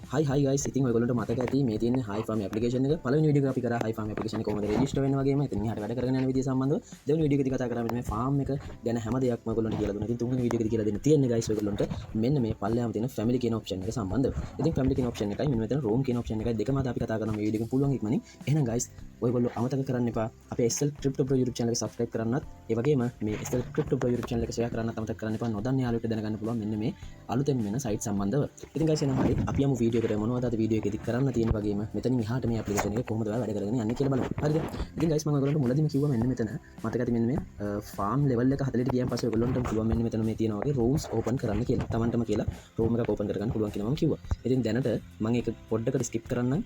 හයි guys ඉතින් ඔයගොල්ලන්ට මතක ඇති මේ තියෙන HiFarm ඇප්ලිකේෂන් එක පළවෙනි වීඩියෝ එක අපි කරා HiFarm ඇප්ලිකේෂන් එක කොහොමද රෙජිස්ටර් වෙන්න වගේම ඉතින් එහාට වැඩ කරගෙන යන විදිය සම්බන්ධව දෙවෙනි වීඩියෝ එකේදී කතා කරා මේ ෆාම් එක ගැන හැම දෙයක්ම ඔයගොල්ලන්ට කියලා දුන්නා. ඉතින් තුන්වෙනි වීඩියෝ එකේදී කියලා දෙන්න තියෙන්නේ ගයිස් ඔයගොල්ලන්ට මෙන්න මේ පල්ලෙහාම තියෙන family කියන option එක සම්බන්ධව. ඉතින් family කියන option එකයි මෙන්න මෙතන room කියන option එකයි දෙකම අද අපි කතා කරනවා මේ වීඩියෝ එකෙන් පුළුවන් ඉක්මනින්. එහෙනම් ගයිස් ඔයගොල්ලෝ අමතක කරන්න එපා අපේ SL Crypto Pro YouTube channel එක subscribe කරන්නත් ඒ වගේම මේ SL Crypto Pro YouTube channel එක share කරන්නත් අමතක කරන්න එපා. නොදන්න යාළුවෙක්ට දැනගන්න පුළුවන් මෙන්න මේ අලුතෙන් වෙන site සම්බන්ධව. ඉතින් ගයිස් එහෙනම් හරි අපි යමු වීඩියෝ එකට මොනවද අද වීඩියෝ එකේදී කරන්න තියෙන වගේම මෙතනින් එහාට මේ ඇප්ලිකේෂන් එක කොහොමද ඔයාලා වැඩ කරගෙන යන්නේ කියලා බලමු. හරිද? ඉතින් guys මම ඔයගොල්ලන්ට මුලදීම කිව්වා මෙන්න මෙතන මතක ඇති මෙන්න මේ farm level එක 40ට ගියන් පස්සේ ඔයගොල්ලන්ට පුළුවන් මෙන්න මෙතන මේ තියෙනවා වගේ rooms open කරන්න කියලා. Tamanටම කියලා room එකක් open කරගන්න පුළුවන් කියලා මම කිව්වා. ඉතින් දැනට මම ඒක පොඩ්ඩකට skip කරන්නම්.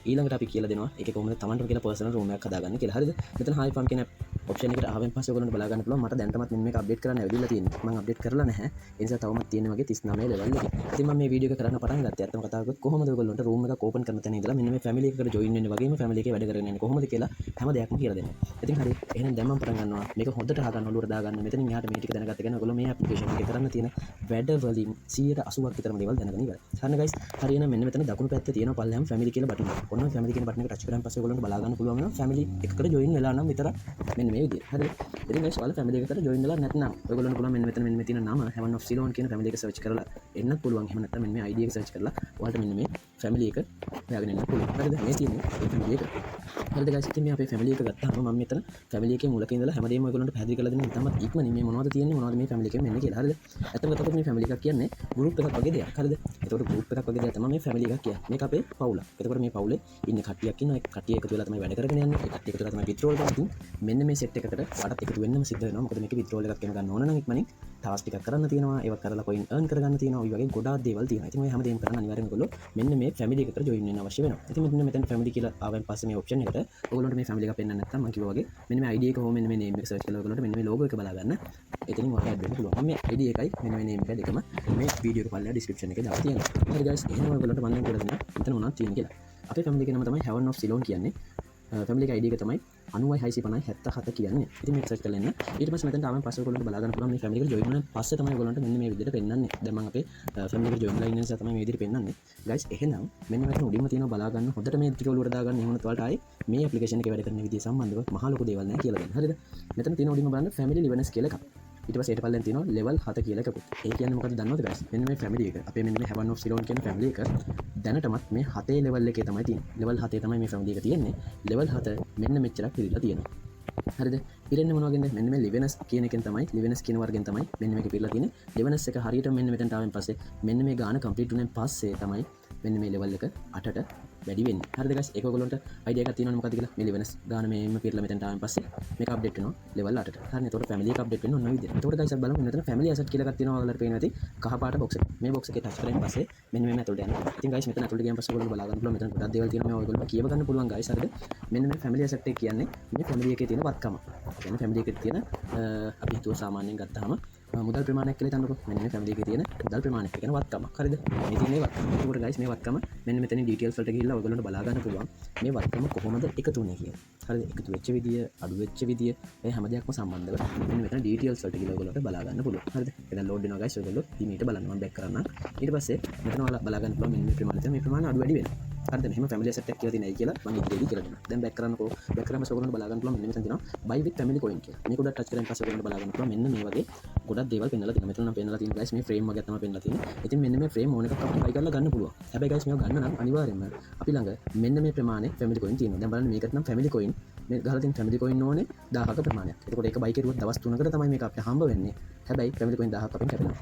ඊළඟට අපි කියලා දෙනවා ඒකේ කොහොමද Tamanටම කියලා personal room එකක් හදාගන්න කියලා. හරිද? මෙතන HiFarm කියන ඔප්ෂන් එකට ආවෙන් පස්සේ ඔයගොල්ලන්ට බලා ගන්න පුළුවන්. මට දැනටමත් මෙන්න මේක අප්ඩේට් කරන්න ඇවිදලා තියෙනවා. මම අප්ඩේට් කරලා නැහැ. ඒ නිසා තවමත් තියෙන වගේ 39 level එකේ. ඉතින් මම මේ වීඩියෝ එක කරන්න පටන් ගත්තේ අත්තම කතා කරද්දී කොහොමද ඔයගොල්ලන්ට room එකක් open කරන තැන ඉඳලා මෙන්න මේ family එකකට join වෙන්න වගේම family එකේ වැඩ කරගෙන යන්නේ කොහොමද කියලා හැම දෙයක්ම කියලා දෙනවා. ඉතින් හරි එහෙනම් දැන් මම පටන් ගන්නවා. මේක හොඳට අහගන්න ඔළුවට දාගන්න. මෙතනින් එහාට මේ ටික දැනගත්ත කෙනා ඔයගොල්ලෝ මේ application එකේ කරන්න තියෙන වැඩ වලින් 180ක් විතරම දේවල් දැනගෙන ඉවරයි. හරිනේ guys. හරි එහෙනම් මෙන්න මෙතන දකුණු පැත්තේ තියෙනවා පල්ලෙහාම family කියලා බටන් එකක්. ඔන්න family කියන බටන් එක touch කරාන් පස්සේ ඔයගොල්ලන්ට බලා ගන්න පුළුවන් වෙනවා family එකකට join වෙලා නම් විතරක් මෙන්න මේ විදිහට. හරිද? ඉතින් guys ඔයාලා family එකකට join වෙලා නැත්නම් ඔයගොල්ලන්ට පුළුවන් මෙන්න මෙතන මෙන්න මේ තියෙන නම Heaven of Ceylon කියන family එක search කරලා එන්නත් පුළුවන්. එහෙම නැත්නම් මෙන්න මේ ID එක search කරලා ඔයාලට මෙන්න මේ family එක හොයාගෙන එන්න පුළුවන්. හරිද? මේ තියෙන්නේ ඒ family එක. හරිද guys? ඉතින් මේ අපේ family එක ගත්තාම මම මෙතන family එකේ මූලක ඉඳලා හැමදේම ඔයගොල්ලන්ට පැහැදිලි කරලා දෙනවා. ඉතින්ම ඉක්මනින් මේ මොනවද තියෙන්නේ මොනවද මේ family එකෙන් මෙන්න කියලා. හරිද? ඇත්තටම ගත්තොත් මේ family එකක් කියන්නේ group එකක් වගේ දෙයක්. හරිද? ඒතකොට group එකක් වගේ දෙයක් තමයි මේ family එකක් කියන්නේ. මේක අපේ පවුල. ඒතකොට මේ පවුලේ ඉන්න කට්ටියක් ඉන්නවා. ඒ කට්ටිය එකතු වෙලා තමයි වැඩ කරගෙන යන්නේ. ඒ කට්ටිය එකතු වෙලා තමයි withdrawal කරන්නේ. මෙන්න මේ set එකකට වඩාත් එකතු වෙන්නම සිද්ධ වෙනවා. මොකද මේක withdrawal එකක් වෙන ගන්න ඕන නම් ඉක්මනින් task ටිකක් කරන්න තියෙනවා. ඒවත් කරලා coin earn කරගන්න තියෙනවා. ඔය වගේ ගොඩාක් දේවල් තියෙනවා. ඉතින් ඔය හැමදේම කරන්න අනිවාර්යෙන්ම ඔයගොල්ලෝ මෙන්න මේ family එකට join වෙන්න අවශ්‍ය වෙනවා. ඉතින් මෙන්න මෙතන family කියලා ආවෙන් පස්සේ මේ option එකට ඔයගොල්ලන්ට මේ family එක පෙන්වන්න නැත්නම් මම කිව්වා වගේ මෙන්න මේ ID එක හෝ මෙන්න මේ name එක search කරලා ඔයගොල්ලන්ට මෙන්න මේ logo එක බලා ගන්න. එතනින් ඔයාලා add වෙන්න පුළුවන්. මම මේ ID එකයි මෙන්න මේ name එක දෙකම මේ වීඩියෝ එක පල්ලෙහා description එකේ දාලා තියෙනවා. හරි guys එහෙනම් ඔයගොල්ලන්ට මම කියලා දෙනවා මෙතන මොනවද තියෙන්නේ කියලා. අපේ family එක නම තමයි Heaven of Ceylon කියන්නේ. family එක ID එක තමයි 965077 කියන්නේ. ඉතින් මේක search කරලා එන්න. ඊට පස්සේ මෙතනට ආවම පස්සේ ඔයගොල්ලන්ට බලා ගන්න පුළුවන් මේ family එකට join වෙන පස්සේ තමයි ඔයගොල්ලන්ට මෙන්න මේ විදිහට පෙන්නන්නේ. දැන් මම අපේ family එකට join වෙලා ඉන්න නිසා තමයි මේ විදිහට පෙන්නන්නේ. guys එහෙනම් මෙන්න මෙතන උඩින්ම තියෙනවා බලා ගන්න. හොඳට මේ ටික ඔලුවට දාගන්න. එහෙම නැත්නම් ඔයාලට ආයේ මේ application එකේ වැඩ කරන විදිය සම්බන්ධව මහා ලොකු දේවල් නැහැ කියලා දෙන්න. හරිද? මෙතන තියෙන උඩින්ම බලන්න family liveness කියලා එකක්. ඊට පස්සේ ඊට පල්ලෙන් තියෙනවා level 7 කියලා එකකුත්. ඒ කියන්නේ මොකද දන්නවද guys? මෙන්න මේ family එක. අපේ මෙන්න මේ Heaven of Ceylon කියන family එක දැනටමත් මේ 7 level එකේ තමයි තියෙන්නේ. level 7 තමයි මේ family එක තියෙන්නේ. level 7 මෙන්න මෙච්චරක් පිළිලා තියෙනවා. හරිද? පිරෙන්නේ මොනවගෙන්ද? මෙන්න මේ liveness කියන එකෙන් තමයි liveness කියන වර්ගෙන් තමයි මෙන්න මේක පිරලා තියෙන්නේ. liveness එක හරියට මෙන්න මෙතනට ආවෙන් පස්සේ මෙන්න මේ ගාන complete වුණෙන් පස්සේ තමයි මෙන්න මේ level එක 8ට වැඩි වෙන්නේ. හරිද guys? ඒක ඔයගොල්ලන්ට idea එකක් තියෙනවනේ මොකක්ද කියලා? මේ liveness ගාන මේම පිරලා මෙතනට ආවෙන් පස්සේ මේක update වෙනවා level 8ට. හරිනේ. ඒතකොට family එක update වෙන්න ඕන විදිහට. ඒතකොට guys අපි බලමු මෙතන family asset කියලා එකක් තියෙනවා ඔයාලට පේනවා ඇති. කහ පාට box එක. මේ box එකේ touch කරගෙන පස්සේ මෙන්න මේ ඇතුළට යනවා. ඉතින් guys මෙතන ඇතුළට ගියන් පස්සේ ඔයගොල්ලෝ බලා ගන්න පුළුවන් මෙතන ගොඩක් දේවල් තියෙනවා. මේ ඔයගොල්ලෝ කියව ගන්න පුළුවන් guys. හරිද? මෙන්න මේ family asset එක කියන්නේ මේ family එකේ තියෙන වත්කම. කියන්නේ family එකේ තියෙන අපි හිතුව සාමාන්‍යයෙන් ගත්තාම මුදල් ප්‍රමාණයක් කියලා හිතන්නකෝ. මෙන්න මේ family එකේ තියෙන මුදල් ප්‍රමාණයක් කියන වත්කම. හරිද? මේ තියෙන වත්කම. ඒකට guys මේ වත්කම මෙන්න මෙතනින් details වලට ගිහිල්ලා ඔයගොල්ලන්ට බලා ගන්න පුළුවන් මේ වත්කම කොහොමද එකතු වුනේ කියලා. හරිද? එකතු වෙච්ච විදිය, අඩු වෙච්ච විදිය, මේ හැම දෙයක්ම සම්බන්ධව මෙන්න මෙතන details වලට ගිහිල්ලා ඔයගොල්ලන්ට බලා ගන්න පුළුවන්. හරිද? ඒක දැන් load වෙනවා guys. ඔයගොල්ලෝ ඊමේට බලන්න මම back කරන්න. ඊට පස්සේ මෙතන ඔයාලා බලා ගන්න පුළුවන් මෙන්න මේ ප්‍රමාණය. මේ ප්‍රමාණය අඩු වැඩි වෙනවා. හරිද? මෙහෙම family asset එකක් කියලා තියෙනයි කියලා මම ඉතින් කියලා දෙනවා. දැන් back කරන්නකෝ. back කරාම ඔයගොල්ලන්ට බලා ගන්න පුළුවන් මෙන්න මෙතන තියෙනවා buy with family coin කියලා. මේක උඩ touch කරන් පස්සේ ඔයගොල්ලන්ට බලා ගන්න පුළුවන් මෙන්න මේ වගේ ගොඩක් දේවල් පෙන්නලා තියෙනවා. මෙතන නම් පෙන්නලා තියෙන guys මේ frame වගේ තමයි පෙන්නලා තියෙන්නේ. ඉතින් මෙන්න මේ frame ඕන එකක් අපිට buy කරලා ගන්න පුළුවන්. හැබැයි guys මේක ගන්න නම් අනිවාර්යයෙන්ම අපි ළඟ මෙන්න මේ ප්‍රමාණය family coin තියෙනවා. දැන් බලන්න මේකට නම් family coin මේ ගහලා තියෙන family coin ඕනේ 1000ක ප්‍රමාණයක්. එතකොට ඒක buy කරුවොත් දවස් 3කට තමයි මේක අපිට හම්බ වෙන්නේ. හැබැයි family coin 1000ක් අපෙන් කැපෙනවා.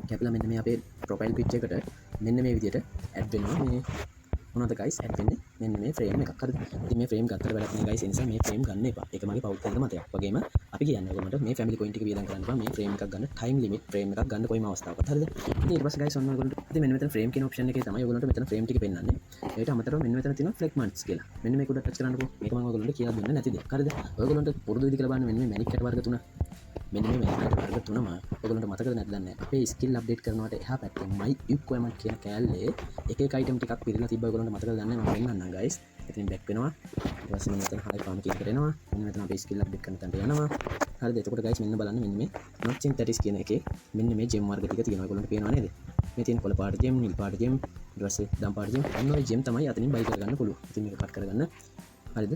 කැපිලා මෙන්න මේ අපේ profile picture එකට මෙන්න මේ විදිහට add වෙනවා. මේ මොනවද guys add වෙන්නේ මෙන්න මේ frame එකක්. හරිද? ඉතින් මේ frame ගත්තට වැඩක් නෑ guys. ඒ නිසා මේ frame ගන්න එපා. ඒක මගේ පෞද්ගලික මතයක්. වගේම අපි කියන්නේ ඔයගොල්ලන්ට මේ family coin ටික වියදම් කරන්න එපා. මේ frame එකක් ගන්න time limit frame එකක් ගන්න කොයිම අවස්ථාවකත්. හරිද? ඉතින් ඊට පස්සේ guys ඔන්න ඔයගොල්ලන්ට ඉතින් මෙන්න මෙතන frame කියන option එකේ තමයි ඔයගොල්ලන්ට මෙතන frame ටික පෙන්නන්නේ. ඒකට අමතරව මෙන්න මෙතන තියෙනවා flex months කියලා. මෙන්න මේක උඩ touch කරන්නකෝ. මේක මම ඔයගොල්ලන්ට කියලා දුන්නේ නැති දෙයක්. හරිද? ඔයගොල්ලන්ට පුරුදු විදි කියලා බලන්න මෙන්න මේ manik කට වර්ග තුන මෙන්න මේ වැදගත් වර්ග තුනම ඔයගොල්ලන්ට මතකද නැද්ද දන්නේ නැහැ. අපේ ස්කිල් අප්ඩේට් කරනවට එහා පැත්තේ my equipment කියන කෑල්ලේ එක එක item ටිකක් පිළිලා තිබ්බ ඔයගොල්ලන්ට මතකද දන්නේ නැහැ. මම පෙන්නන්නම් guys. ඉතින් back වෙනවා. ඊට පස්සේ මෙන්න මෙතන high farm කියන එකට එනවා. මෙන්න මෙතන අපේ ස්කිල් අප්ඩේට් කරන තැනට යනවා. හරිද? එතකොට guys මෙන්න බලන්න මෙන්න මේ not synthetic කියන එකේ මෙන්න මේ gem වර්ග ටික තියෙනවා. ඔයගොල්ලන්ට පේනවා නේද? මේ තියෙන කොළ පාට gem, නිල් පාට gem, ඊට පස්සේ දම් පාට gem. අන්න ඔය gem තමයි අතනින් buy කරගන්න පුළුවන්. ඉතින් මේක cut කරගන්න. හරිද?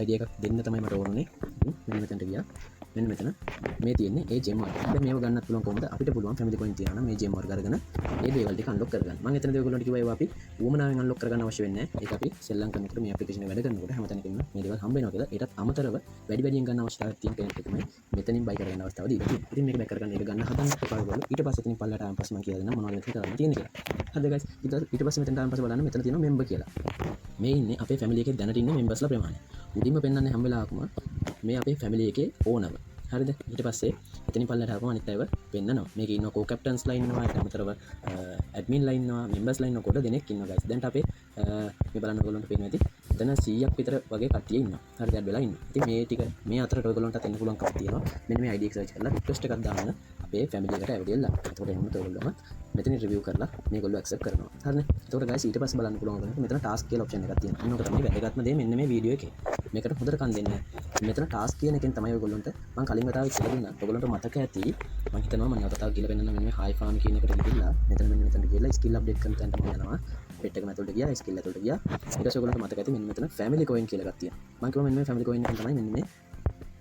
idea එකක් දෙන්න තමයි මට ඕනේ. මෙන්න මෙතනට ගියා. මෙන්න මෙතන මේ තියෙන්නේ ඒ gem වර්ග. දැන් මේව ගන්නත් පුළුවන් කොහොමද? අපිට පුළුවන් family coin තියනවා නම් මේ gem වර්ග අරගෙන ඒ දේවල් ටික unlock කරගන්න. මම එතනදී ඔයගොල්ලන්ට කිව්වා ඒවා අපි වුමනාවෙන් unlock කරගන්න අවශ්‍ය වෙන්නේ නැහැ. ඒක අපි සෙල්ලම් කරනකොට මේ application එක වැඩ කරනකොට හැමතැනකින්ම මේ දේවල් හම්බ වෙනවා කියලා. ඒටත් අමතරව වැඩි වැඩියෙන් ගන්න අවශ්‍යතාවයක් තියෙන කෙනෙක් තමයි මෙතනින් buy කරගන්න අවස්ථාව දීලා තියෙන්නේ. ඉතින් මේක back කරගන්න ඒක ගන්න හදන්න එපා ඔයගොල්ලෝ. ඊට පස්සේ එතනින් පල්ලට ආවන් පස්සේ මම කියලා දෙන්නම් මොනවද මෙතන කරන්න තියෙන්නේ කියලා. හරිද guys? ඊට පස්සේ මෙතනට ආවන් පස්සේ බලන්න මෙතන තියෙනවා member කියලා. මේ ඉන්නේ අපේ family එකේ දැනට ඉන්න members ලා ප්‍රමාණය. උඩින්ම පෙන්වන්නේ හැම වෙලාවකම මේ අපේ family එකේ owner. හරිද? ඊට පස්සේ එතනින් පල්ලට ආවම අනිත් අයව පෙන්නනවා. මේකේ ඉන්නවා co-captains ලා ඉන්නවා, ඊට අමතරව admin ලා ඉන්නවා, members ලා ඉන්නවා, කොට දෙනෙක් ඉන්නවා guys. දැන් අපේ මේ බලන්න ඔයගොල්ලන්ට පේනවා ඇති. එතන 100ක් විතර වගේ කට්ටිය ඉන්නවා. හරිද? add වෙලා ඉන්නවා. ඉතින් මේ ටික මේ අතරට ඔයගොල්ලන්ටත් එන්න පුළුවන් කමක් තියෙනවා. මෙන්න මේ ID එක search කරලා request එකක් දාන්න අපේ family එකට ඇවිදලා. එතකොට එන්න ඔයගොල්ලෝම මෙතන review කරලා මේගොල්ලෝ accept කරනවා. හරිනේ? එතකොට guys ඊට පස්සේ බලන්න පුළුවන් ඔයගොල්ලන්ට මෙතන task කියලා option එකක් තියෙනවා. අන්න ඔක තමයි වැදගත්ම දේ මෙන්න මේ වීඩියෝ එකේ. මේකට හොඳට කන් දෙන්න. මෙතන task කියන එකෙන් තමයි ඔයගොල්ලන්ට මම කලින් වතාවේ කියලා දුන්නා. ඔයගොල්ලන්ට මතක ඇති මම හිතනවා මම නැවතත් කියලා පෙන්නන්න මෙන්න මේ high farm කියන එකට ගිහිල්ලා මෙතන මෙන්න මෙතනට ගිහිල්ලා skill update කරන තැනට මම යනවා. pet එක ඇතුළට ගියා, skill ඇතුළට ගියා. ඊට පස්සේ ඔයගොල්ලන්ට මතක ඇති මෙන්න මෙතන family coin කියලා එකක් තියෙනවා. මම කිව්වා මෙන්න මේ family coin එකෙන් තමයි මෙන්න මේ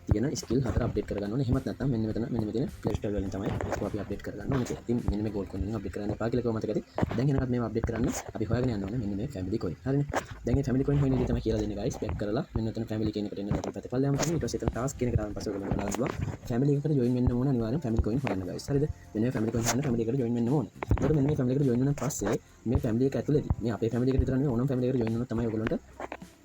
තියෙන ස්කිල් හතර අප්ඩේට් කරගන්න ඕනේ. එහෙමත් නැත්නම් මෙන්න මෙතන play store වලින් තමයි ඒක අපි අප්ඩේට් කරගන්න ඕනේ. ඉතින් මෙන්න මේ gold coin එක අප්ඩේට් කරන්න එපා කියලා කිව්ව මතක ඇති. දැන් එනකත් මේව අප්ඩේට් කරන්න අපි හොයාගෙන යන්න ඕනේ මෙන්න මේ family coin. හරිනේ. දැන් මේ family coin හොයන විදිහ තමයි කියලා දෙන්නේ guys. back කරලා මෙන්න මෙතන family කියන එකට එන්න ඔතන පැත්තේ පල්ලෙහාම තමයි. ඊට පස්සේ එතන task කියන එකට ආවන් පස්සේ ඔයගොල්ලෝ බලන්න පුළුවන්. family එකට join වෙන්න ඕන අනිවාර්යෙන් family coin හොයන්න guys. හරිද? මෙන්න මේ family coin හොයන්න family එකට join වෙන්න ඕන. ඒකට මෙන්න මේ family එකට join වුණාන් පස්සේ මේ family එක ඇතුළේදී මේ අපේ family එකට විතර නෙවෙයි ඕනම family එකට join වුණොත් තමයි ඔයගොල්ලන්ට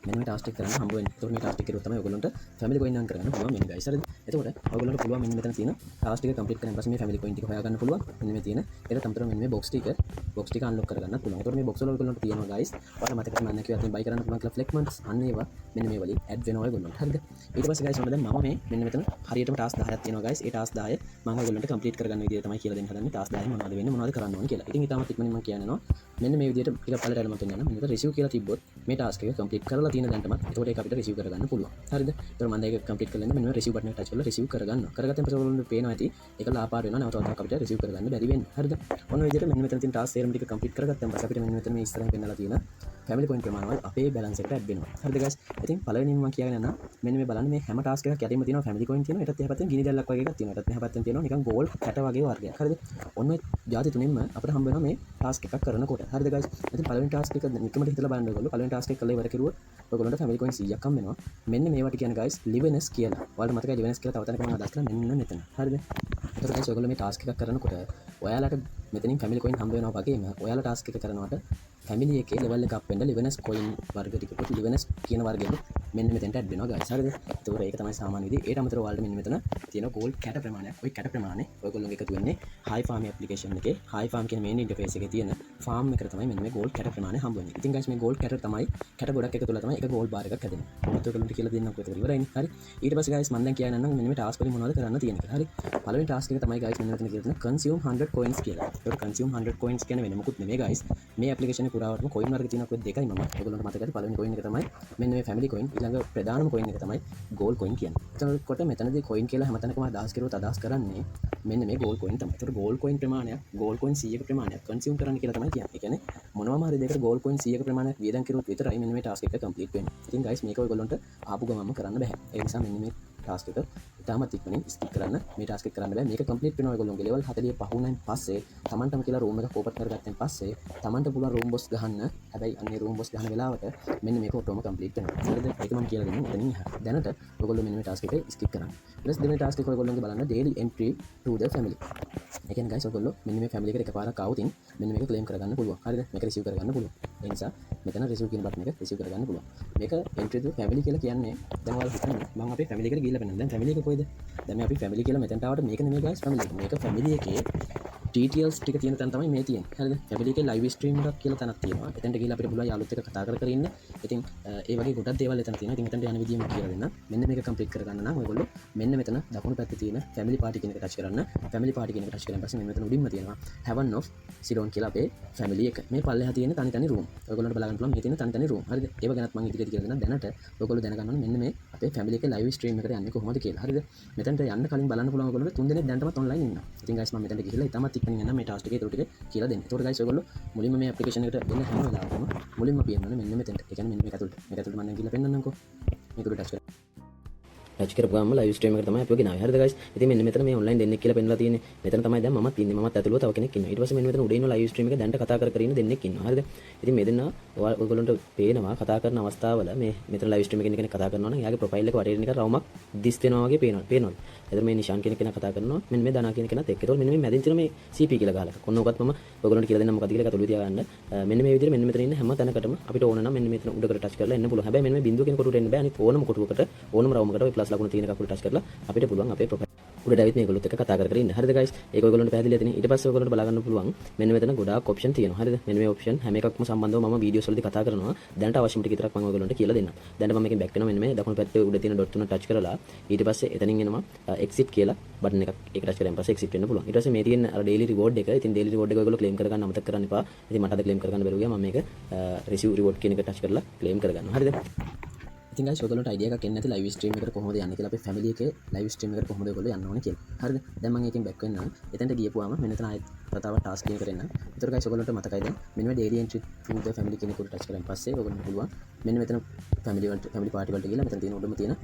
මෙන්න මේ task එක කරන්න හම්බ වෙන්නේ. ඒකට මේ task එක කරුවොත් තමයි ඔයගොල්ලන්ට family coin නම් කරගන්න පුළුවන් මෙන්න guys. හරිද? එතකොට ඔයගොල්ලන්ට පුළුවන් මෙන්න මෙතන තියෙන task එක complete කරන් පස්සේ මේ family coin ටික හොයාගන්න පුළුවන්. මෙන්න මේ තියෙන ඒකට අමතරව මෙන්න මේ box ටික unlock කරගන්න පුළුවන්. ඒකට මේ box වල ඔයගොල්ලන්ට තියෙනවා guys. ඔයාලා මතක මම කිව්වා අතෙන් buy කරන්න පුළුවන් කියලා flexments අන්න ඒවා මෙන්න මේ වලින් add වෙනවා ඔයගොල්ලන්ට. හරිද? ඊට පස්සේ guys ඔන්න දැන් මම මේ මෙන්න මෙතන හරියටම task 10ක් තියෙනවා guys. ඒ task 10 මම ඔයගොල්ලන්ට complete කරගන්න විදිය තමයි කියලා දෙන්න හදන්නේ. task 10 මොනවද වෙන්නේ මොනවද කරන්න ඕනේ කියලා. ඉතින් ඊටමත් ඉක්මනින් මම කියනවා මෙන්න මේ විදියට ටිකක් පළට යනවා මම මෙන්න receive කියලා තිබ්බොත් මේ task එක complete කරලා තියෙන දැන්ටමත් ඒකට ඒක අපිට receive කරගන්න පුළුවන්. හරිද? ඒතර මම දැන් ඒක complete කරලා ඉන්න මෙන්න receive button එක touch කරලා receive කරගන්නවා. කරගත්තම පස්සේ ඔයගොල්ලන්ට පේනවා ඇති ඒක ලාපාර වෙනවා නැවත වතාවක් අපිට receive කරගන්න බැරි වෙන්නේ. හරිද? ඔන්න ඔය විදියට මෙන්න මෙතන තියෙන task සේරම ටික complete කරගත්තම පස්සේ අපිට මෙන්න මෙතන මේ ඉස්සරහින් පෙන්නලා තියෙන family coin ප්‍රමාණවල අපේ balance එකට add වෙනවා. හරිද guys? ඉතින් පළවෙනිම මම කියගෙන යනවා මෙන්න මේ බලන්න මේ හැම task එකක් යටින්ම තියෙනවා family coin තියෙනවා. ඒකත් එහා පැත්තෙන් ගිනි දැල්ලක් වගේ එකක් තියෙනවා. ඒකත් එහා පැත්තෙන් තියෙනවා නිකන් gold කැට වගේ වර්ගයක්. හරිද? ඔන්න ඔය ಜಾති තුනෙන්ම අපිට හම්බ වෙනවා මේ task එකක් කරනකොට. හරිද guys? ඉතින් පළවෙනි task එක නිකමට හිතලා බලන්න ඕගොල්ලෝ. පළවෙනි task එක කරලා ඉවර කරුවොත් ඔයගොල්ලන්ට family coin 100ක් හම්බ වෙනවා. මෙන්න මේවට කියන්නේ guys liveness කියලා. ඔයාලට මතකයි liveness කියලා තව තැනක මම අදහස් කරා මෙන්න මෙතන. හරිද? ඒතර guys ඔයගොල්ලෝ මේ task එකක් කරනකොට ඔයාලට මෙතනින් family coin හම්බ වෙනවා වගේම ඔයාලා task එක කරනකොට family එකේ level එක up වෙන්න liveness coin වර්ග ටිකකුත් liveness කියන වර්ගෙම මෙන්න මෙතෙන්ට add වෙනවා guys. හරිද? ඒතකොට ඒක තමයි සාමාන්‍ය විදිහ. ඊට අමතරව ඔයාලට මෙන්න මෙතන තියෙන gold කැට ප්‍රමාණයක්. ওই කැට ප්‍රමාණය ඔයගොල්ලෝගේ එකතු වෙන්නේ high farm application එකේ high farm කියන main interface එකේ තියෙන farm එකට තමයි මෙන්න මේ gold කැට ප්‍රමාණය හම්බ වෙන්නේ. ඉතින් guys මේ gold කැට තමයි කැට ගොඩක් එකතු වෙලා තමයි එක gold bar එකක් හැදෙන්නේ. මොකද ඔයගොල්ලන්ට කියලා දෙන්නම්කෝ ඒක ඉවරයිනේ. හරි. ඊට පස්සේ guys මම දැන් කියන්නම් මෙන්න මේ task වලින් මොනවද කරන්න තියෙන්නේ කියලා. හරි. පළවෙනි task එක තමයි guys මෙන්න මෙතන කියලා තියෙන consume 100 coins කියලා. ඒක consume 100 coins කියන්නේ වෙන මොකුත් නෙමෙයි guys. මේ application එක පුරාවටම coin වර්ග තියෙනවා කොහෙද දෙකයි මම ඔයගොල්ලන්ට මතක ඇති. පළවෙනි coin එක තමයි මෙන්න මේ family coin. ඊළඟ ප්‍රධානම coin එක තමයි gold coin කියන්නේ. එතකොට මෙතනදී coin කියලා හැමතැනකම අදහස් කරුවොත් අදහස් කරන්නේ මෙන්න මේ gold coin තමයි. ඒතකොට gold coin ප්‍රමාණයක් gold coin 100ක ප්‍රමාණයක් consume කරන්න කියලා තමයි කියන්නේ. ඒ කියන්නේ මොනවාම හරි දෙයකට gold coin 100ක ප්‍රමාණයක් වියදම් කරුවොත් විතරයි මෙන්න මේ task එක complete වෙන්නේ. ඉතින් guys මේක ඔයගොල්ලන්ට ආපු ගමන්ම කරන්න බෑ. ඒ නිසා මෙන්න මේ task එක ඉතාමත් ඉක්මනින් skip කරන්න. මේ task එක කරන්න බෑ. මේක complete වෙනවා ඔයගොල්ලෝගේ level 45 වුණාන් පස්සේ තමන්ටම කියලා room එක open කරගත්තන් පස්සේ තමන්ට පුළුවන් room boss ගහන්න. හැබැයි අන්නේ room boss ගහන වෙලාවට මෙන්න මේක ඔටෝම complete වෙනවා. හරිද? ඒක මම කියලා දෙන්නම් එතනින් එහාට. දැනට ඔයගොල්ලෝ මෙන්න මේ task එක skip කරන්න. ඊට පස්සේ දෙවෙනි task එක ඔයගොල්ලෝගේ බලන්න daily entry to the family. ඒ කියන්නේ guys ඔයගොල්ලෝ මෙන්න මේ family එකට එකපාරක් ආවොතින් මෙන්න මේක claim කරගන්න පුළුවන්. හරිද? මේක receive කරගන්න පුළුවන්. ඒ නිසා මෙතන receive කියන button එක receive කරගන්න පුළුවන්. මේක entry to family කියලා කියන්නේ දැන් ඔයාලා හිතන්න මම අපේ family එකට ගිහිල්ලා පෙන්නන්න. දැන් family එක කොයිද? දැන් මේ අපි family කියලා මෙතනට ආවට මේක නෙමෙයි guys family එක. මේක family එකේ ඩීටේල්ස් ටික තියෙන තැන තමයි මේ තියෙන්නේ. හරිද? family එකේ live stream එකක් කියලා තැනක් තියෙනවා. එතනට ගිහලා අපිට පුළුවන් යාළුවොත් එක්ක කතා කර ඉන්න. ඉතින් ඒ වගේ ගොඩක් දේවල් එතන තියෙනවා. ඉතින් එතනට යන විදිය මම කියලා දෙන්නම්. මෙන්න මේක complete කරගන්න නම් ඔයගොල්ලෝ මෙන්න මෙතන දකුණු පැත්තේ තියෙන family party කියන එක touch කරන්න. family party කියන එක touch කරන් පස්සේ මෙන්න මෙතන උඩින්ම තියෙනවා heaven of Ceylon කියලා අපේ family එක. මේ පල්ලෙහා තියෙන තනි තනි room. ඔයගොල්ලන්ට බලා ගන්න පුළුවන් මේ තියෙන තනි තනි room. හරිද? ඒව ගැනත් මම ඉදිරියට කියලා දෙන්නම්. දැනට ඔයගොල්ලෝ දැනගන්න ඕනේ මෙන්න මේ අපේ family එකේ live stream එකට යන්නේ කොහොමද කියලා. හරිද? මෙතනට යන්න කලින් බලන්න පුළුවන් ඔයගොල්ලෝ 3 දෙනෙක් දැනටමත් online ඉන්නවා. ඉතින් guys මම මෙතනට ගිහිල්ලා ඉතාමත් ඉක්මනින් යන්න මේ task එකේ ඊට ටික කියලා දෙන්න. ඒතකොට guys ඔයගොල්ලෝ මුලින්ම මේ application එකට දෙන්න හැම වෙලාවකම මුලින්ම පියන්න ඕනේ මෙන්න මෙතනට. ඒ කියන්නේ මෙන්න මේක ඇතුළට. මේක ඇතුළට මම දැන් ගිහිල්ලා පෙන්නන්නම්කෝ. මේක උඩ touch කරලා टच කරපුවාම live stream එකට තමයි අපිව ගෙනාවේ. හරිද guys? ඉතින් මෙන්න මෙතන මේ online දෙන්නෙක් කියලා පෙන්නලා තියෙන්නේ. මෙතන තමයි දැන් මමත් ඉන්නේ. මමත් ඇතුළේ තව කෙනෙක් ඉන්නවා. ඊට පස්සේ මෙන්න මෙතන උඩ ඉන්න live stream එක දැන්ට කතා කර ඉන්න දෙන්නෙක් ඉන්නවා. හරිද? ඉතින් මේ දෙන්නා ඔයගොල්ලන්ට පේනවා කතා කරන අවස්ථාවල මේ මෙතන live stream එකේ ඉන්න කෙනෙක් කතා කරනවා නම් එයාගේ profile එක වටේට නිකන් රවුමක් දිස් වෙනවා වගේ පේනවා. එතන මේ නිෂාන් කියන කෙනා කතා කරනවා. මෙන්න මේ දනා කියන කෙනාත් එක්ක. ඒතකොට මෙන්න මේ මැදින් තියෙන මේ CP කියලා ගහලා. කොන්න ඔකත් මම ඔයගොල්ලන්ට කියලා දෙන්නම් මොකද කියලා ඒක අතුළු තියාගන්න. මෙන්න මේ විදිහට මෙන්න මෙතන ඉන්න හැම තැනකටම අපිට ඕන නම් මෙන්න මෙතන උඩකට touch කරලා එන්න පුළුවන්. හැබැයි මෙන්න මේ බිඳුව කියන කොටුවට එන්න බෑ. අනිත් ඕනම කොටුවකට ඕනම රවුමකට ඔය ප්ලස් ලකුණ තියෙන එකක් උඩ touch කරලා අපිට පුළුවන් අපේ ප්‍රොෆයිල් උඩට ඇවිත් මේගොල්ලොත් එක්ක කතා කර ඉන්න. හරිද guys? ඒක ඔයගොල්ලන්ට පැහැදිලි ඇතිනේ. ඊට පස්සේ ඔයගොල්ලන්ට බලා ගන්න පුළුවන් මෙන්න මෙතන ගොඩාක් option තියෙනවා. හරිද? මෙන්න මේ option හැම එකක්ම සම්බන්ධව මම වීඩියෝස් වලදී කතා කරනවා. දැනට අවශ්‍යම ටික විතරක් මම ඔයගොල්ලන්ට කියලා දෙන්නම්. දැන් මම මේකෙන් back වෙනවා. මෙන්න මේ දකුණු පැත්තේ උඩ තියෙන dot තුන touch කරලා ඊට පස්සේ එතනින් එනවා exit කියලා බටන් එකක් ඒක touch කරලා පස්සේ exit වෙන්න පුළුවන්. ඊට පස්සේ මේ තියෙන අර daily reward එක. ඉතින් daily reward එක ඔයගොල්ලෝ claim කරගන්න අමතක කරන්න එපා. ඉතින් මට අද claim කරගන්න බැරුව ගියා. මම මේක receive reward කියන එක touch කරලා claim කරගන්නවා. හරිද? ඉතින් guys ඔයගොල්ලන්ට idea එකක් එන්නේ නැති live stream එකට කොහොමද යන්නේ කියලා අපේ family එකේ live stream එකට කොහොමද ඔයගොල්ලෝ යන්න ඕනේ කියලා. හරිද? දැන් මම එකෙන් back වෙන්නම්. එතනට ගියපුවාම මෙන්න එතන ආයෙත් ප්‍රතාව task එක කරන්න. ඒතර guys ඔයගොල්ලන්ට මතකයි දැන් මෙන්න මේ daily entry to the family කියන එක උඩ touch කරන් පස්සේ ඔයගොල්ලන්ට පුළුවන් මෙන්න මෙතන family party වලට ගිහලා මෙතන තියෙන උඩම තියෙන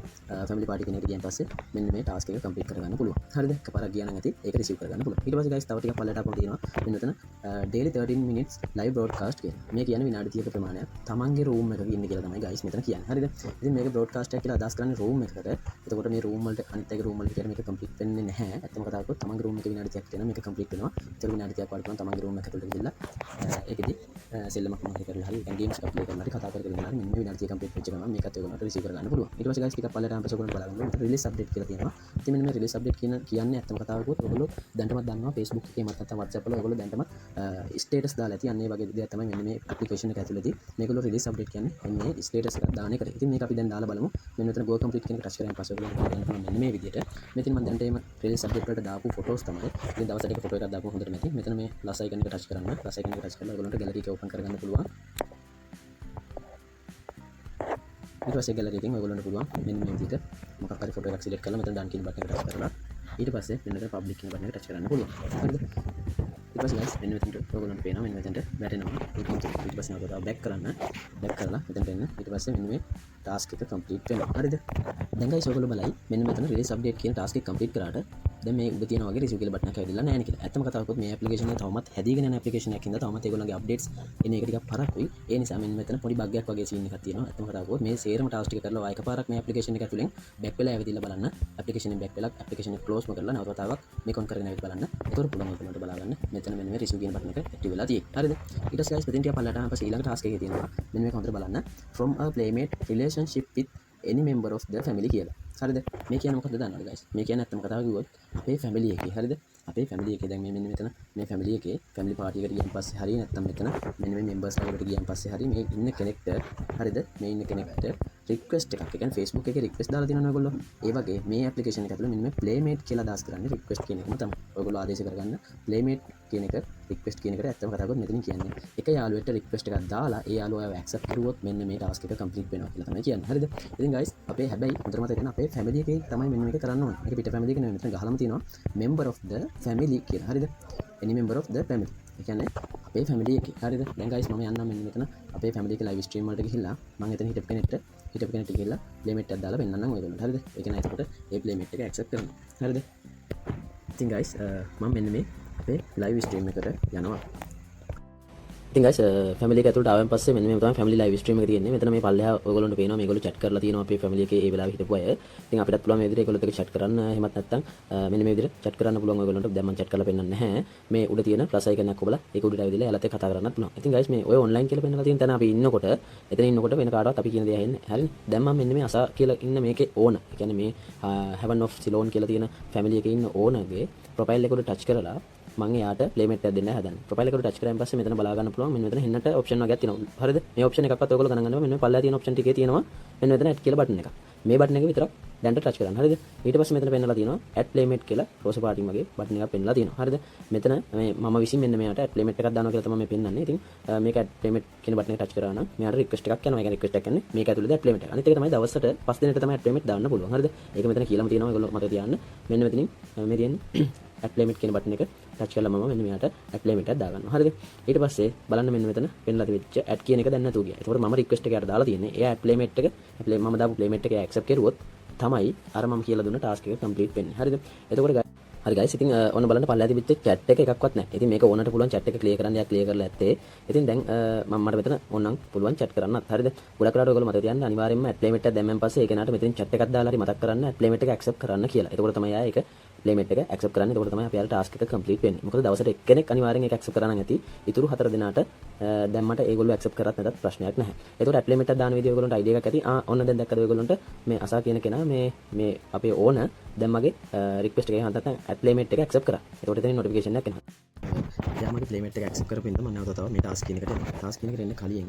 family party කියන එකට ගියන් පස්සේ මෙන්න මේ task එක complete කරගන්න පුළුවන්. හරිද? එකපාරක් ගියා නම් ඇති ඒක receive කරගන්න පුළුවන්. ඊට පස්සේ guys තව ටිකක් පල්ලට අපොන් තියෙනවා. මෙන්න මෙතන daily 13 minutes live broadcast කියලා. මේ කියන්නේ විනාඩි 30ක ප්‍රමාණයක් තමන්ගේ room එකක ඉන්න කියලා තමයි guys මෙතන කියන්නේ. හරිද? ඉතින් මේක broadcast එකක් කියලා අදහස් කරන්නේ room එකකට. එතකොට මේ room වලට අනිත් අයගේ room වලට කියලා මේක complete වෙන්නේ නැහැ. ඇත්තම කතාව කරොත් තමන්ගේ room එකේ විනාඩි 30ක් තියෙනවා මේක complete වෙනවා. ඒතර විනාඩි 30ක් වඩා පුළුවන් තමන්ගේ room එකට ගිහිල්ලා ඒකෙදි සෙල්ලමක් මොකද කරලා හරි දැන් games එකක් play කරනවා හරි කතා කරගෙන ඉන්නවා හරි මෙන්න මේ විනාඩි 30 complete වෙච්ච ගමන් මේකත් ඔයගොල්ලන්ට receive කරගන්න පුළුවන්. ඊට පස්සේ guys ටිකක් පල්ලට ආපස්සේ ඔයගොල්ලන්ට බලන්න ඕනේ release update කියලා තියෙනවා. ඉතින් මෙන්න මේ release update කියන්නේ ඇත්තම කතාව කරොත් ඔයගොල්ලෝ දැන්ටමත් දන්නවා Facebook එකේ මත නැත්නම් WhatsApp වල ඔයගොල්ලෝ දැන්ටමත් status දාලා ඇති. අන්න ඒ වගේ දෙයක් තමයි මෙන්න මේ application එක ඇතුළතදී මේගොල්ලෝ release update කියන්නේ මේ status එකක් දාන එක. ඉතින් මේක අපි දැන් දාලා බලමු. මෙන්න මෙතන go complete කියන එක touch කරගෙන පස්සේ ඔයගොල්ලෝ බලන්න පුළුවන් මෙන්න මේ විදිහට. මෙතන මම දැන්ට එම release update වලට දාපු photos තමයි. ඉතින් දවසට එක photo එකක් දාපුවම හොඳට නැති. මෙතන මේ plus icon එක touch කරන්න. plus icon එක touch කරලා ඔයගොල්ලන්ට gallery එක open කරගන්න පුළුවන්. ඊට පස්සේ gallery එකෙන් ඔයගොල්ලන්ට පුළුවන් මෙන්න මේ විදිහට මොකක් හරි photo එකක් select කරලා මෙතන done කියන button එක touch කරලා ඊට පස්සේ මෙන්න මෙතන public කියන button එක touch කරන්න පුළුවන්. හරිද? ඊට පස්සේ guys මෙන්න මෙතනට ඔයගොල්ලන්ට පේනවා මෙන්න මෙතනට වැටෙනවා. ඊට පස්සේ නැවත back කරන්න. back කරලා මෙතනට එන්න. ඊට පස්සේ මෙන්න මේ task එක complete වෙනවා. හරිද? දැන් guys ඔයගොල්ලෝ බලයි මෙන්න මෙතන release update කියන task එක complete කරාට දැන් මේ උඩ තියෙන වගේ receive කියලා button එක ඇවිල්ලා නැහැ නේ කියලා. ඇත්තම කතාව කරොත් මේ application එක තවමත් හැදීගෙන යන application එකක් ඉඳලා තවමත් ඒගොල්ලන්ගේ updates එන එක ටිකක් පරක්කුයි. ඒ නිසා මෙන්න මෙතන පොඩි bug එකක් වගේ scene එකක් තියෙනවා. ඇත්තම කතාව කරොත් මේ සේරම task ටික කරලා ආයෙ එකපාරක් මේ application එක ඇතුලෙන් back වෙලා ඇවිදilla බලන්න. application එක back වෙලා application එක close කරලා නැවත වතාවක් මේක on කරගෙන ඇවිත් බලන්න. ඒතකොට පුළුවන් ඔයගොල්ලන්ට බලා ගන්න. මෙතන මෙන්න මේ receive කියන button එක active වෙලා තියෙයි. හරිද? ඊට පස්සේ guys මෙතෙන් ටික පල්ලට ආවම පස්සේ ඊළඟ task එකේ තියෙනවා. මෙන්න මේක හොඳට බලන්න. From a playmate relationship with any member of the family කියලා. හරිද? මේ කියන්නේ මොකක්ද දන්නවද guys? මේ කියන්නේ නැත්තම් කතාව කිව්වොත් අපේ family එකේ හරිද? අපේ family එකේ දැන් මේ මෙන්න මෙතන මේ family එකේ family party එකට ගියන් පස්සේ හරිය නැත්තම් මෙතන මෙන්න මේ members වලට ගියන් පස්සේ හරිය මේ ඉන්න කෙනෙක්ට හරිද? මේ ඉන්න කෙනෙක්ට request එකක්. ඒ කියන්නේ Facebook එකේ request දාලා තියෙනවනේ ඔයගොල්ලෝ. ඒ වගේ මේ application එක ඇතුළේ මෙන්න මේ playmate කියලා දාස් කරන්නේ request කියන එකම තමයි. ඔයගොල්ලෝ ආදේශ කරගන්න playmate කියන එක request කියන එකට ඇත්තම කතා කරොත් මෙතනින් කියන්නේ එක යාළුවෙක්ට request එකක් දාලා ඒ යාළුවා accept කරුවොත් මෙන්න මේ task එක complete වෙනවා කියලා තමයි කියන්නේ. හරිද? ඉතින් guys අපේ හැබැයි හොඳට මතක තියාගන්න අපේ family එකේ තමයි මෙන්න මේක කරන්න ඕනේ. මේක පිට family එක නෙවෙයි. මෙතන ගහලම තියෙනවා member of the family කියලා. හරිද? any member of the family. ඒ කියන්නේ අපේ family එකේ. හරිද? දැන් guys මම යන්නම් මෙන්න මෙතන අපේ family එකේ live stream වලට ගිහිල්ලා මම එතන හිටපු කෙනෙක්ට ගිහිල්ලා playmate එකක් දාලා පෙන්නන්නම් ඔයගොල්ලන්ට. හරිද? ඒ කියන්නේ එතකොට ඒ playmate එක accept කරනවා. හරිද? ඉතින් guys මම මෙන්න මේ අපේ live stream එකට යනවා. ඉතින් guys family එක ඇතුළට ආවන් පස්සේ මෙන්න මේ තමයි family live stream එක තියෙන්නේ. මෙතන මේ පල්ලෙහා ඔයගොල්ලන්ට පේනවා මේගොල්ලෝ chat කරලා තියෙනවා අපේ family එකේ ඒ වෙලාවේ හිටපු අය. ඉතින් අපිටත් පුළුවන් මේ විදිහට ඒගොල්ලොත් එක්ක chat කරන්න. එහෙමත් නැත්නම් මෙන්න මේ විදිහට chat කරන්න පුළුවන් ඔයගොල්ලන්ට. දැන් මම chat කරලා පෙන්නන්නේ නැහැ. මේ උඩ තියෙන plus icon එකක් ඔබලා ඒක උඩට ඇවිදලා එයාලත් එක්ක කතා කරන්නත් පුළුවන්. ඉතින් guys මේ ඔය online කියලා පෙන්නලා තියෙන තැන අපි ඉන්නකොට එතන ඉන්නකොට වෙන කාටවත් අපි කියන දේ ඇහෙන්නේ. හරිනේ. දැන් මම මෙන්න මේ අසා කියලා ඉන්න මේකේ ඕන. ඒ කියන්නේ මේ heaven of Ceylon කියලා තියෙන family එකේ ඉන්න ඕනගේ profile එක උඩ touch කරලා මම යාට ප්ලේමේට් එකක් දෙන්න හදන්නේ. ප්‍රොෆයිල් එකට ටච් කරාන් පස්සේ මෙතන බලා ගන්න පුළුවන් මෙන්න මෙතන හෙන්නට ඔප්ෂන් වර්ගයක් තියෙනවා. හරිද? මේ ඔප්ෂන් එකක්වත් ඔයගොල්ලෝ ගණන් ගන්නවා. මෙන්න මේ පල්ලෙහා තියෙන ඔප්ෂන් ටිකේ තියෙනවා. මෙන්න මෙතන ඇඩ් කියලා බටන් එකක්. මේ බටන් එක විතරක් දැන්ට ටච් කරන්න. හරිද? ඊට පස්සේ මෙතන පෙන්නලා තියෙනවා ඇඩ් ප්ලේමේට් කියලා රෝස පාටින් වගේ බටන් එකක් පෙන්නලා තියෙනවා. හරිද? මෙතන මේ මම විසින් මෙන්න මෙයාට ඇඩ් ප්ලේමේට් එකක් දානවා කියලා තමයි මේ පෙන්නන්නේ. ඉතින් මේක ඇඩ් ප්ලේමේට් කියන බටන් එක ටච් කරා නම් මෙයාට රික්වෙස්ට් එකක් යනවා. ඒ කියන්නේ රික්වෙස්ට් එකක් කියන්නේ මේක ඇතුළේද ඇඩ් ප්ලේමේට් එක. අනිත් එක තමයි දවසට 5 දිනකට තමයි ඇඩ් ප්ලේමේට් දාන්න පුළුවන්. හරිද? ඒක මෙතන කියලාම තියෙනවා. ඔයගොල්ලෝ මතක තියාගන්න. මෙන්න මෙතනින් මේ තියෙන්නේ ඇඩ් ප්ලේමේට් කියන බටන් එක ටච් කරලා මම මෙන්න මෙයාට ඇඩ් ප්ලේමේට් එකක් දාගන්නවා. හරිද? ඊට පස්සේ බලන්න මෙන්න මෙතන පෙන්නලා තිබෙච්ච ඇඩ් කියන එක දැන් නැතුව ගියා. ඒකෝට මම රික්වෙස්ට් එකකට දාලා තියෙන්නේ. එයා ඇඩ් ප්ලේමේට් එක මම දාපු ප්ලේමේට් එක ඇක්සෙප්ට් කරුවොත් තමයි අර මම කියලා දුන්න ටාස්ක් එක කම්ප්ලීට් වෙන්නේ. හරිද? එතකොට හරි guys ඉතින් ඔන්න බලන්න පල්ලෙහා තිබිච්ච chat එක එකක්වත් නැහැ. ඉතින් මේක ඕනට පුළුවන් chat එක ක්ලියර් කරන්න. එයා ක්ලියර් කරලා ඇත්තේ. ඉතින් දැන් මම මට මෙතන ඕනනම් පුළුවන් chat කරන්නත්. හරිද? ගොඩක් වෙලාවට ඔයගොල්ලෝ මතක තියාගන්න අනිවාර්යයෙන්ම ඇඩ් ප්ලේමේට් එකක් දැම්මන් පස්සේ ඒ කෙනාට මෙතනින් chat එකක් දාලා හරි මතක් කරන්න ඇඩ් ප්ලේමේට් එක accept කරන්න කියලා. එතකොට තමයි ආයේ ඒක ප්ලේමේට් එක accept කරන්නේ. එතකොට තමයි අපි යාර ටාස්ක් එක කම්ප්ලීට් වෙන්නේ. මොකද දවසට එක්කෙනෙක් අනිවාර්යෙන් ඒක accept කරා නම් ඇති. ඊටු 4 දෙනාට දැම්මට ඒගොල්ලෝ accept කරත් නැතත් ප්‍රශ්නයක් නැහැ. එතකොට ඇඩ් ප්ලේමේට් එකක් දාන විදිය ඔයගොල්ලන්ට idea එකක් ඇති. ඔන්න දැන් දැක්කද ඔයගොල්ලන්ට මේ අසා කියන කෙනා මේ අපේ ඕන දැන් මගේ රික්වෙස්ට් එකේ හන්දත් ඇඩ් ප්ලේමේට් එක accept කරා. එතකොට එතනින් notification එකක් එනවා. එයා මගේ ප්ලේමේට් එක accept කරපු ඉඳන් මම නැවත තව මේ ටාස්ක් කියන එකට එනවා. ටාස්ක් කියන එකට එන්න කලින්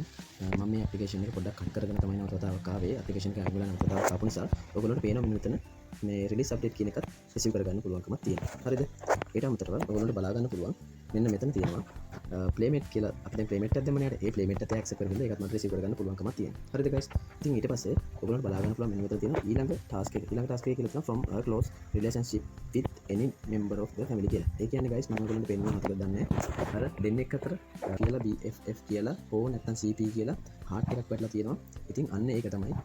මම මේ ඇප්ලිකේෂන් එක පොඩ්ඩක් කට් කරගෙන තමයි නැවත තවක් ආවේ. ඇප්ලිකේෂන් එක අග්ගලා නැවත තවක් ආපු නිසා ඔයගොල්ලන්ට පේනවා මෙන්න මෙතන මේ රිලීස් අප්ඩේට් කියන එකත් රිසීව් කරගන්න පුළුවන්කමක් තියෙනවා. හරිද? ඊට අමතරව ඔයගොල්ලන්ට බලා ගන්න පුළුවන් මෙන්න මෙතන තියෙනවා ප්ලේමේට් කියලා. අපි දැන් ප්ලේමේට් එකක් දැම්මනේ. ඒ ප්ලේමේට් එකත් ඇක්සෙප්ට් කරගෙන ඒකත් මට රිසීව් කරගන්න පුළුවන්කමක් තියෙනවා. හරිද guys? ඉතින් ඊට පස්සේ ඔයගොල්ලන්ට බලා ගන්න පුළුවන් මෙන්න මෙතන තියෙනවා ඊළඟ ටාස්ක් එක. ඊළඟ ටාස්ක් එක කියලා තියෙනවා from a close relationship with any member of the family කියලා. ඒ කියන්නේ guys මම ඔයගොල්ලන්ට පෙන්වන්න මතකද දන්නේ අර දෙන්නෙක් අතර කියලා BFF කියලා හෝ නැත්නම් CP කියලා හાર્ට් එකක් වැටලා තියෙනවා. ඉතින් අන්න ඒක තමයි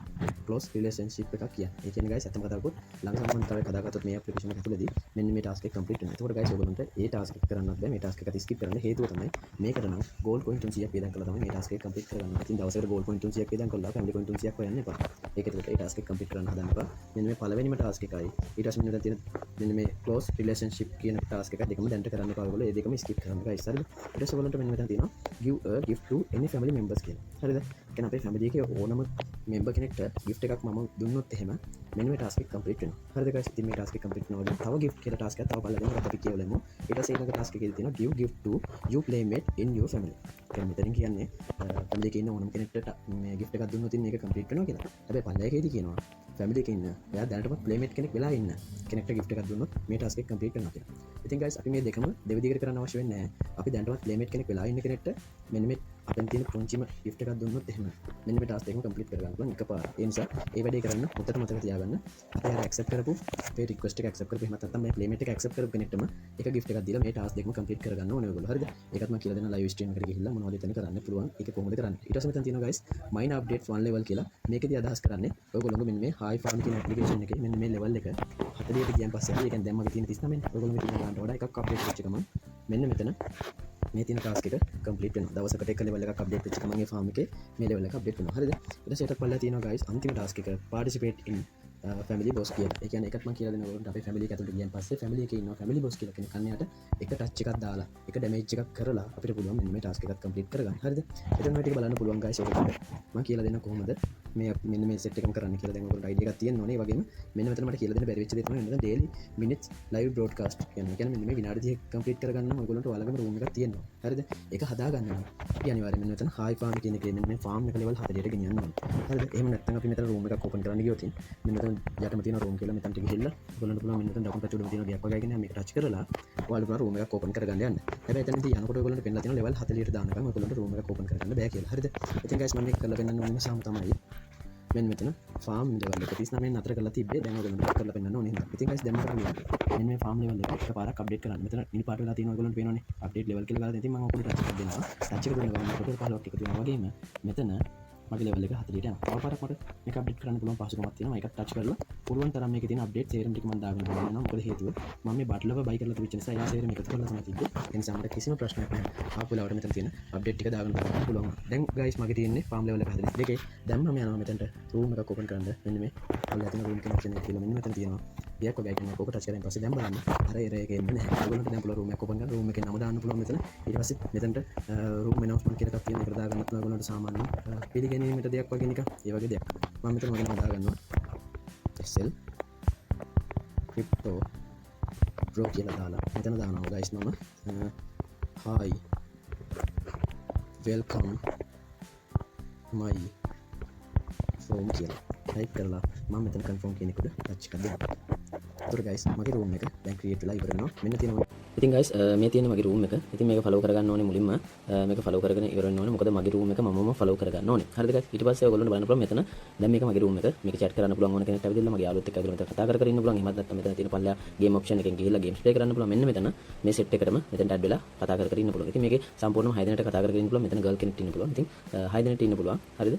close relationship එකක් කියන්නේ. ඒ කියන්නේ guys අතම කතා කරපොත් ළඟ සම්බන්ධතාවයක් හදාගත්තොත් මේ ඇප්ලිකේෂන් එක ඇතුළේදී මෙන්න මේ ටාස්ක් එක කම්ප්ලීට් වෙනවා. ඒකෝට guys ඔයගොල්ලන්ට ඒ ටාස්ක් එක කරන්නත් බෑ. මේ ටාස්ක් එක ස්කිප් කරන්න හේතුව තමයි මේකට නම් ගෝල් පොයින්ට් 300ක් වේදන් කළා තමයි මේ ටාස්ක් එක කම්ප්ලීට් කරගන්න. ඉතින් දවසකට ගෝල් පොයින්ට් 300ක් වේදන් කළා ෆැමිලි පොයින්ට් 300ක් හොයන්න එපා. ඒක ඇතුළේ ඒ ටාස්ක් එක කම්ප්ලීට් කරන්න හදන්න එපා. මෙන්න මේ පළවෙනිම ටාස්ක් එකයි ඊට පස්සේ මෙන්න තියෙන මෙන්න මේ close relationship කියන ටාස්ක් එක දෙකම දැන්ට කරන්න එපා. ඔයගොල්ලෝ ඒ දෙකම ස්කිප් කරන්න guys. හරිද? ඊට පස්සේ ඔයගොල්ලන්ට මෙන්න මෙතන තියෙනවා give a gift to any family members කියලා. හරිද? කියන්නේ අපේ ෆැමිලි එකේ ඕනම member කෙනෙක්ට gift එකක් මම දුන්නොත් එහෙම මෙන්න මේ ටාස්ක් එක කම්ප්ලීට් වෙනවා. හරිද guys? ඉතින් මේ ටාස්ක් එක කම්ප්ලීට් වෙනවා. තව gift කියලා ටාස්ක් එකක් තව බලලා අපි කියවලමු. ඊට පස්සේ ඊළඟ ටාස්ක් එකේ තියෙනවා give gift to you playmate in your family. කියන්නේ මෙතනින් කියන්නේ ෆැමිලි එකේ ඉන්න ඕනම කෙනෙක්ට මේ gift එකක් දුන්නොත් මේක කම්ප්ලීට් වෙනවා කියලා. හැබැයි පල්ලය එකේදී කියනවා ෆැමිලි එකේ ඉන්න එයා දැනටමත් playmate කෙනෙක් වෙලා ඉන්න කෙනෙක්ට gift එකක් දුන්නොත් මේ ටාස්ක් එක කම්ප්ලීට් වෙනවා කියලා. ඉතින් guys අපි මේ දෙකම දෙවිදිහකට කරන්න අවශ්‍ය වෙන්නේ නැහැ. අපි දැනටමත් playmate කෙනෙක් වෙලා ඉන්න කෙනෙක්ට මෙන්න මේ අපෙන් තියෙන පුංචිම gift එකක් දුන්නොත් එහෙම මෙන්න මේ ටාස්ක් එකම කම්ප්ලීට් කරගන්න පුළුවන් එකපාර. ඒ නිසා ඒ වැඩේ කරන්න හොඳට මතක තියාගන්න. අපි අර accept කරපු අපේ request එක accept කරපු එහෙම නැත්නම් මේ playmate එක accept කරපු කෙනෙක්ටම එක gift එකක් දීලා මේ ටාස්ක් දෙකම කම්ප්ලීට් කරගන්න ඕනේ ඔයගොල්ලෝ. හරිද? ඒකත් මම කියලා දෙන්න live stream එකට ගිහිල්ලා මොනවද එතන කරන්න පුළුවන්. ඒක කොහොමද කරන්නේ? ඊට පස්සේ මෙතන තියෙනවා guys mine updates one level කියලා. මේකදී අදහස් කරන්නේ ඔයගොල්ලෝ මෙන්න මේ hi farm කියන application එකේ මෙන්න මේ level එක 40ට ගියන් පස්සේ ඒ කියන්නේ දැන් මගේ තියෙන 39 නේ. ඔයගොල්ලෝ මේ තියෙන ගානට වඩා එකක් අප්ඩේට් වෙච්ච ගමන් මෙන්න මෙතන මේ තියෙන ටාස්ක් එක කම්ප්ලීට් වෙනවා. දවසකට එක level එකක් අප්ඩේට් වෙච්ච ගමන් ඒ farm එකේ මේ level එක අප්ඩේට් වෙනවා. හරිද? ඊට පස්සේ ඒකට පල්ලා තියෙනවා guys අන්තිම ටාස්ක් එක participate in family boss කියලා. ඒ කියන්නේ එකත් මම කියලා දෙනවා ඔයගොල්ලන්ට අපේ family එක ඇතුළට ගියන් පස්සේ family එකේ ඉන්නවා family boss කියලා කෙනෙක් අන්නයට එක ටච් එකක් දාලා එක damage එකක් කරලා අපිට පුළුවන් මෙන්න මේ ටාස්ක් එකත් කම්ප්ලීට් කරගන්න. හරිද? එතන මේ ටික බලන්න පුළුවන් guys ඔයගොල්ලන්ට. මම කියලා දෙන්න කොහොමද මේ මෙන්න මේ සෙට් එකම කරන්න කියලා දැන් ඔයගොල්ලන්ට idea එකක් තියෙන්න ඕනේ. ඒ වගේම මෙන්න මෙතන මට කියලා දෙන්න බැරි වෙච්ච දේ තමයි මෙන්න daily minutes live broadcast කියන්නේ. ඒ කියන්නේ මෙන්න මේ විනාඩි 30ක් කම්ප්ලීට් කරගන්න නම් ඔයගොල්ලන්ට ඔයාලගේම room එකක් තියෙනවා. හරිද? ඒක හදාගන්න ඕනේ. අපි අනිවාර්යයෙන් මෙන්න මෙතන hi farm කියන එකේ මෙන්න මේ farm එක level 40ට ගෙනියන්න ඕනේ. හරිද? එහෙම නැත්නම් අපි මෙතන room එකක් open කරන්න ගියොත් මෙන්න මෙතන යටම තියෙන room කියලා මෙතනට ගිහිල්ලා ඔයගොල්ලන්ට පුළුවන් මෙන්න මෙතන දකුණු පැත්තේ උඩම තියෙන ගයක් වගේ කියන මේක ටච් කරලා ඔයාලට පුළුවන් room එකක් open කරගන්න යන්න. හැබැයි එතනදී යනකොට ඔයගොල්ලන්ට පෙන්නලා තියෙන level 40ට දානකම් ඔයගොල්ලන්ට room එකක් open කරගන්න බෑ කියලා. හරිද? ඉතින් guys මම මේක කරලා පෙන්නන්න ඕනේ නිසාම තමයි මෙන්න මෙතන farm level එක 39 නතර කරලා තිබ්බේ. දැන් ඔයගොල්ලන්ට කරලා පෙන්නන්න ඕනේ හින්දා. ඉතින් guys දැන් මම කරන්නේ මෙන්න මේ farm level එක එකපාරක් අප්ඩේට් කරන්න. මෙතන නිල් පාට වෙලා තියෙනවා ඔයගොල්ලන්ට පේනවනේ. අප්ඩේට් level කියලා ගාලා ඉතින් මම ඔකට ටච් එකක් දෙනවා. ටච් එක දුන්න ගමන් ඔකට 15ක් එක තියෙනවා වගේම මෙතන මගේ level එක 40ට යනවා. තව පාරක් මට මේක අප්ඩේට් කරන්න පුළුවන් පහසුකමක් තියෙනවා. ඒකත් ටච් කරලා පුළුවන් තරම් මේකේ තියෙන අප්ඩේට් සේරම ටික මම දාගෙන යනවා. මොකද හේතුව මම මේ බට්ලව බයි කරලා තිබෙච්ච නිසා එයා සේරම එකතු කරලා තමයි තිබ්බේ. ඒ නිසා මට කිසිම ප්‍රශ්නයක් නැහැ. ආපු වෙලාවට මෙතන තියෙන අප්ඩේට් ටික දාගෙන බලන්න පුළුවන්. දැන් guys මගේ තියෙන්නේ farm level එක 42. දැන් මම යනවා මෙතනට room එකක් open කරන්න. මෙන්න මේ ඔයාලා තියෙන room connection එක කියලා මෙන්න මෙතන තියෙනවා. ගියක් වගේ කෙනෙක් ඔක ටච් කරගෙන පස්සේ දැන් බලන්න අර එරර් එක එන්නේ නැහැ. ඔයගොල්ලන්ට දැන් පුළුවන් room එකක් open කරන්න. room එකේ නම දාන්න පුළුවන් මෙතන. ඊට පස්සේ මෙතනට room announcement කියලා එකක් තියෙන එකට දාගන්නත් ඔයගොල්ලන්ට සාමාන්‍ය පිළිගැනීමට දෙයක් වගේ නිකන් ඒ වගේ දෙයක්. මම මෙතන මගේ නම දාගන්නවා. SL crypto draw කියලා දාලා මෙතන දානවා guys මම hi welcome my phone කියලා type කරලා මම මෙතන confirm කියන එකට touch කරලා දෙනවා. එතකොට guys මගේ room එක දැන් create වෙලා ඉවර වෙනවා. මෙන්න තියෙනවා. ඉතින් guys මේ තියෙන මගේ room එක. ඉතින් මේක follow කරගන්න ඕනේ මුලින්ම. මේක follow කරගෙන ඉවර වෙන්න ඕනේ. මොකද මගේ room එක මමම follow කරගන්න ඕනේ. හරිද guys? ඊට පස්සේ ඔයගොල්ලන්ට බලන්න පුළුවන් මෙතන දැන් මේක මගේ room එක. මේක chat කරන්න පුළුවන් ඕන කෙනෙක්ට ඇවිදලා මගේ යාළුවොත් එක්ක ඇවිදලා මෙතන කතා කර ඉන්න පුළුවන්. එහෙමත් නැත්නම් මෙතන තියෙන පල්ලා game option එකෙන් ගිහිල්ලා games play කරන්න පුළුවන්. මෙන්න මෙතන මේ set එකටම මෙතනට add වෙලා කතා කර ඉන්න පුළුවන්. ඉතින් මේකේ සම්පූර්ණයෙන්ම 6 දෙනෙක්ට කතා කරගෙන ඉන්න පුළුවන්. මෙතන girl කෙනෙක්ට ඉන්න පුළුවන්. ඉතින් 6 දෙනෙක්ට ඉන්න පුළුවන්. හරිද?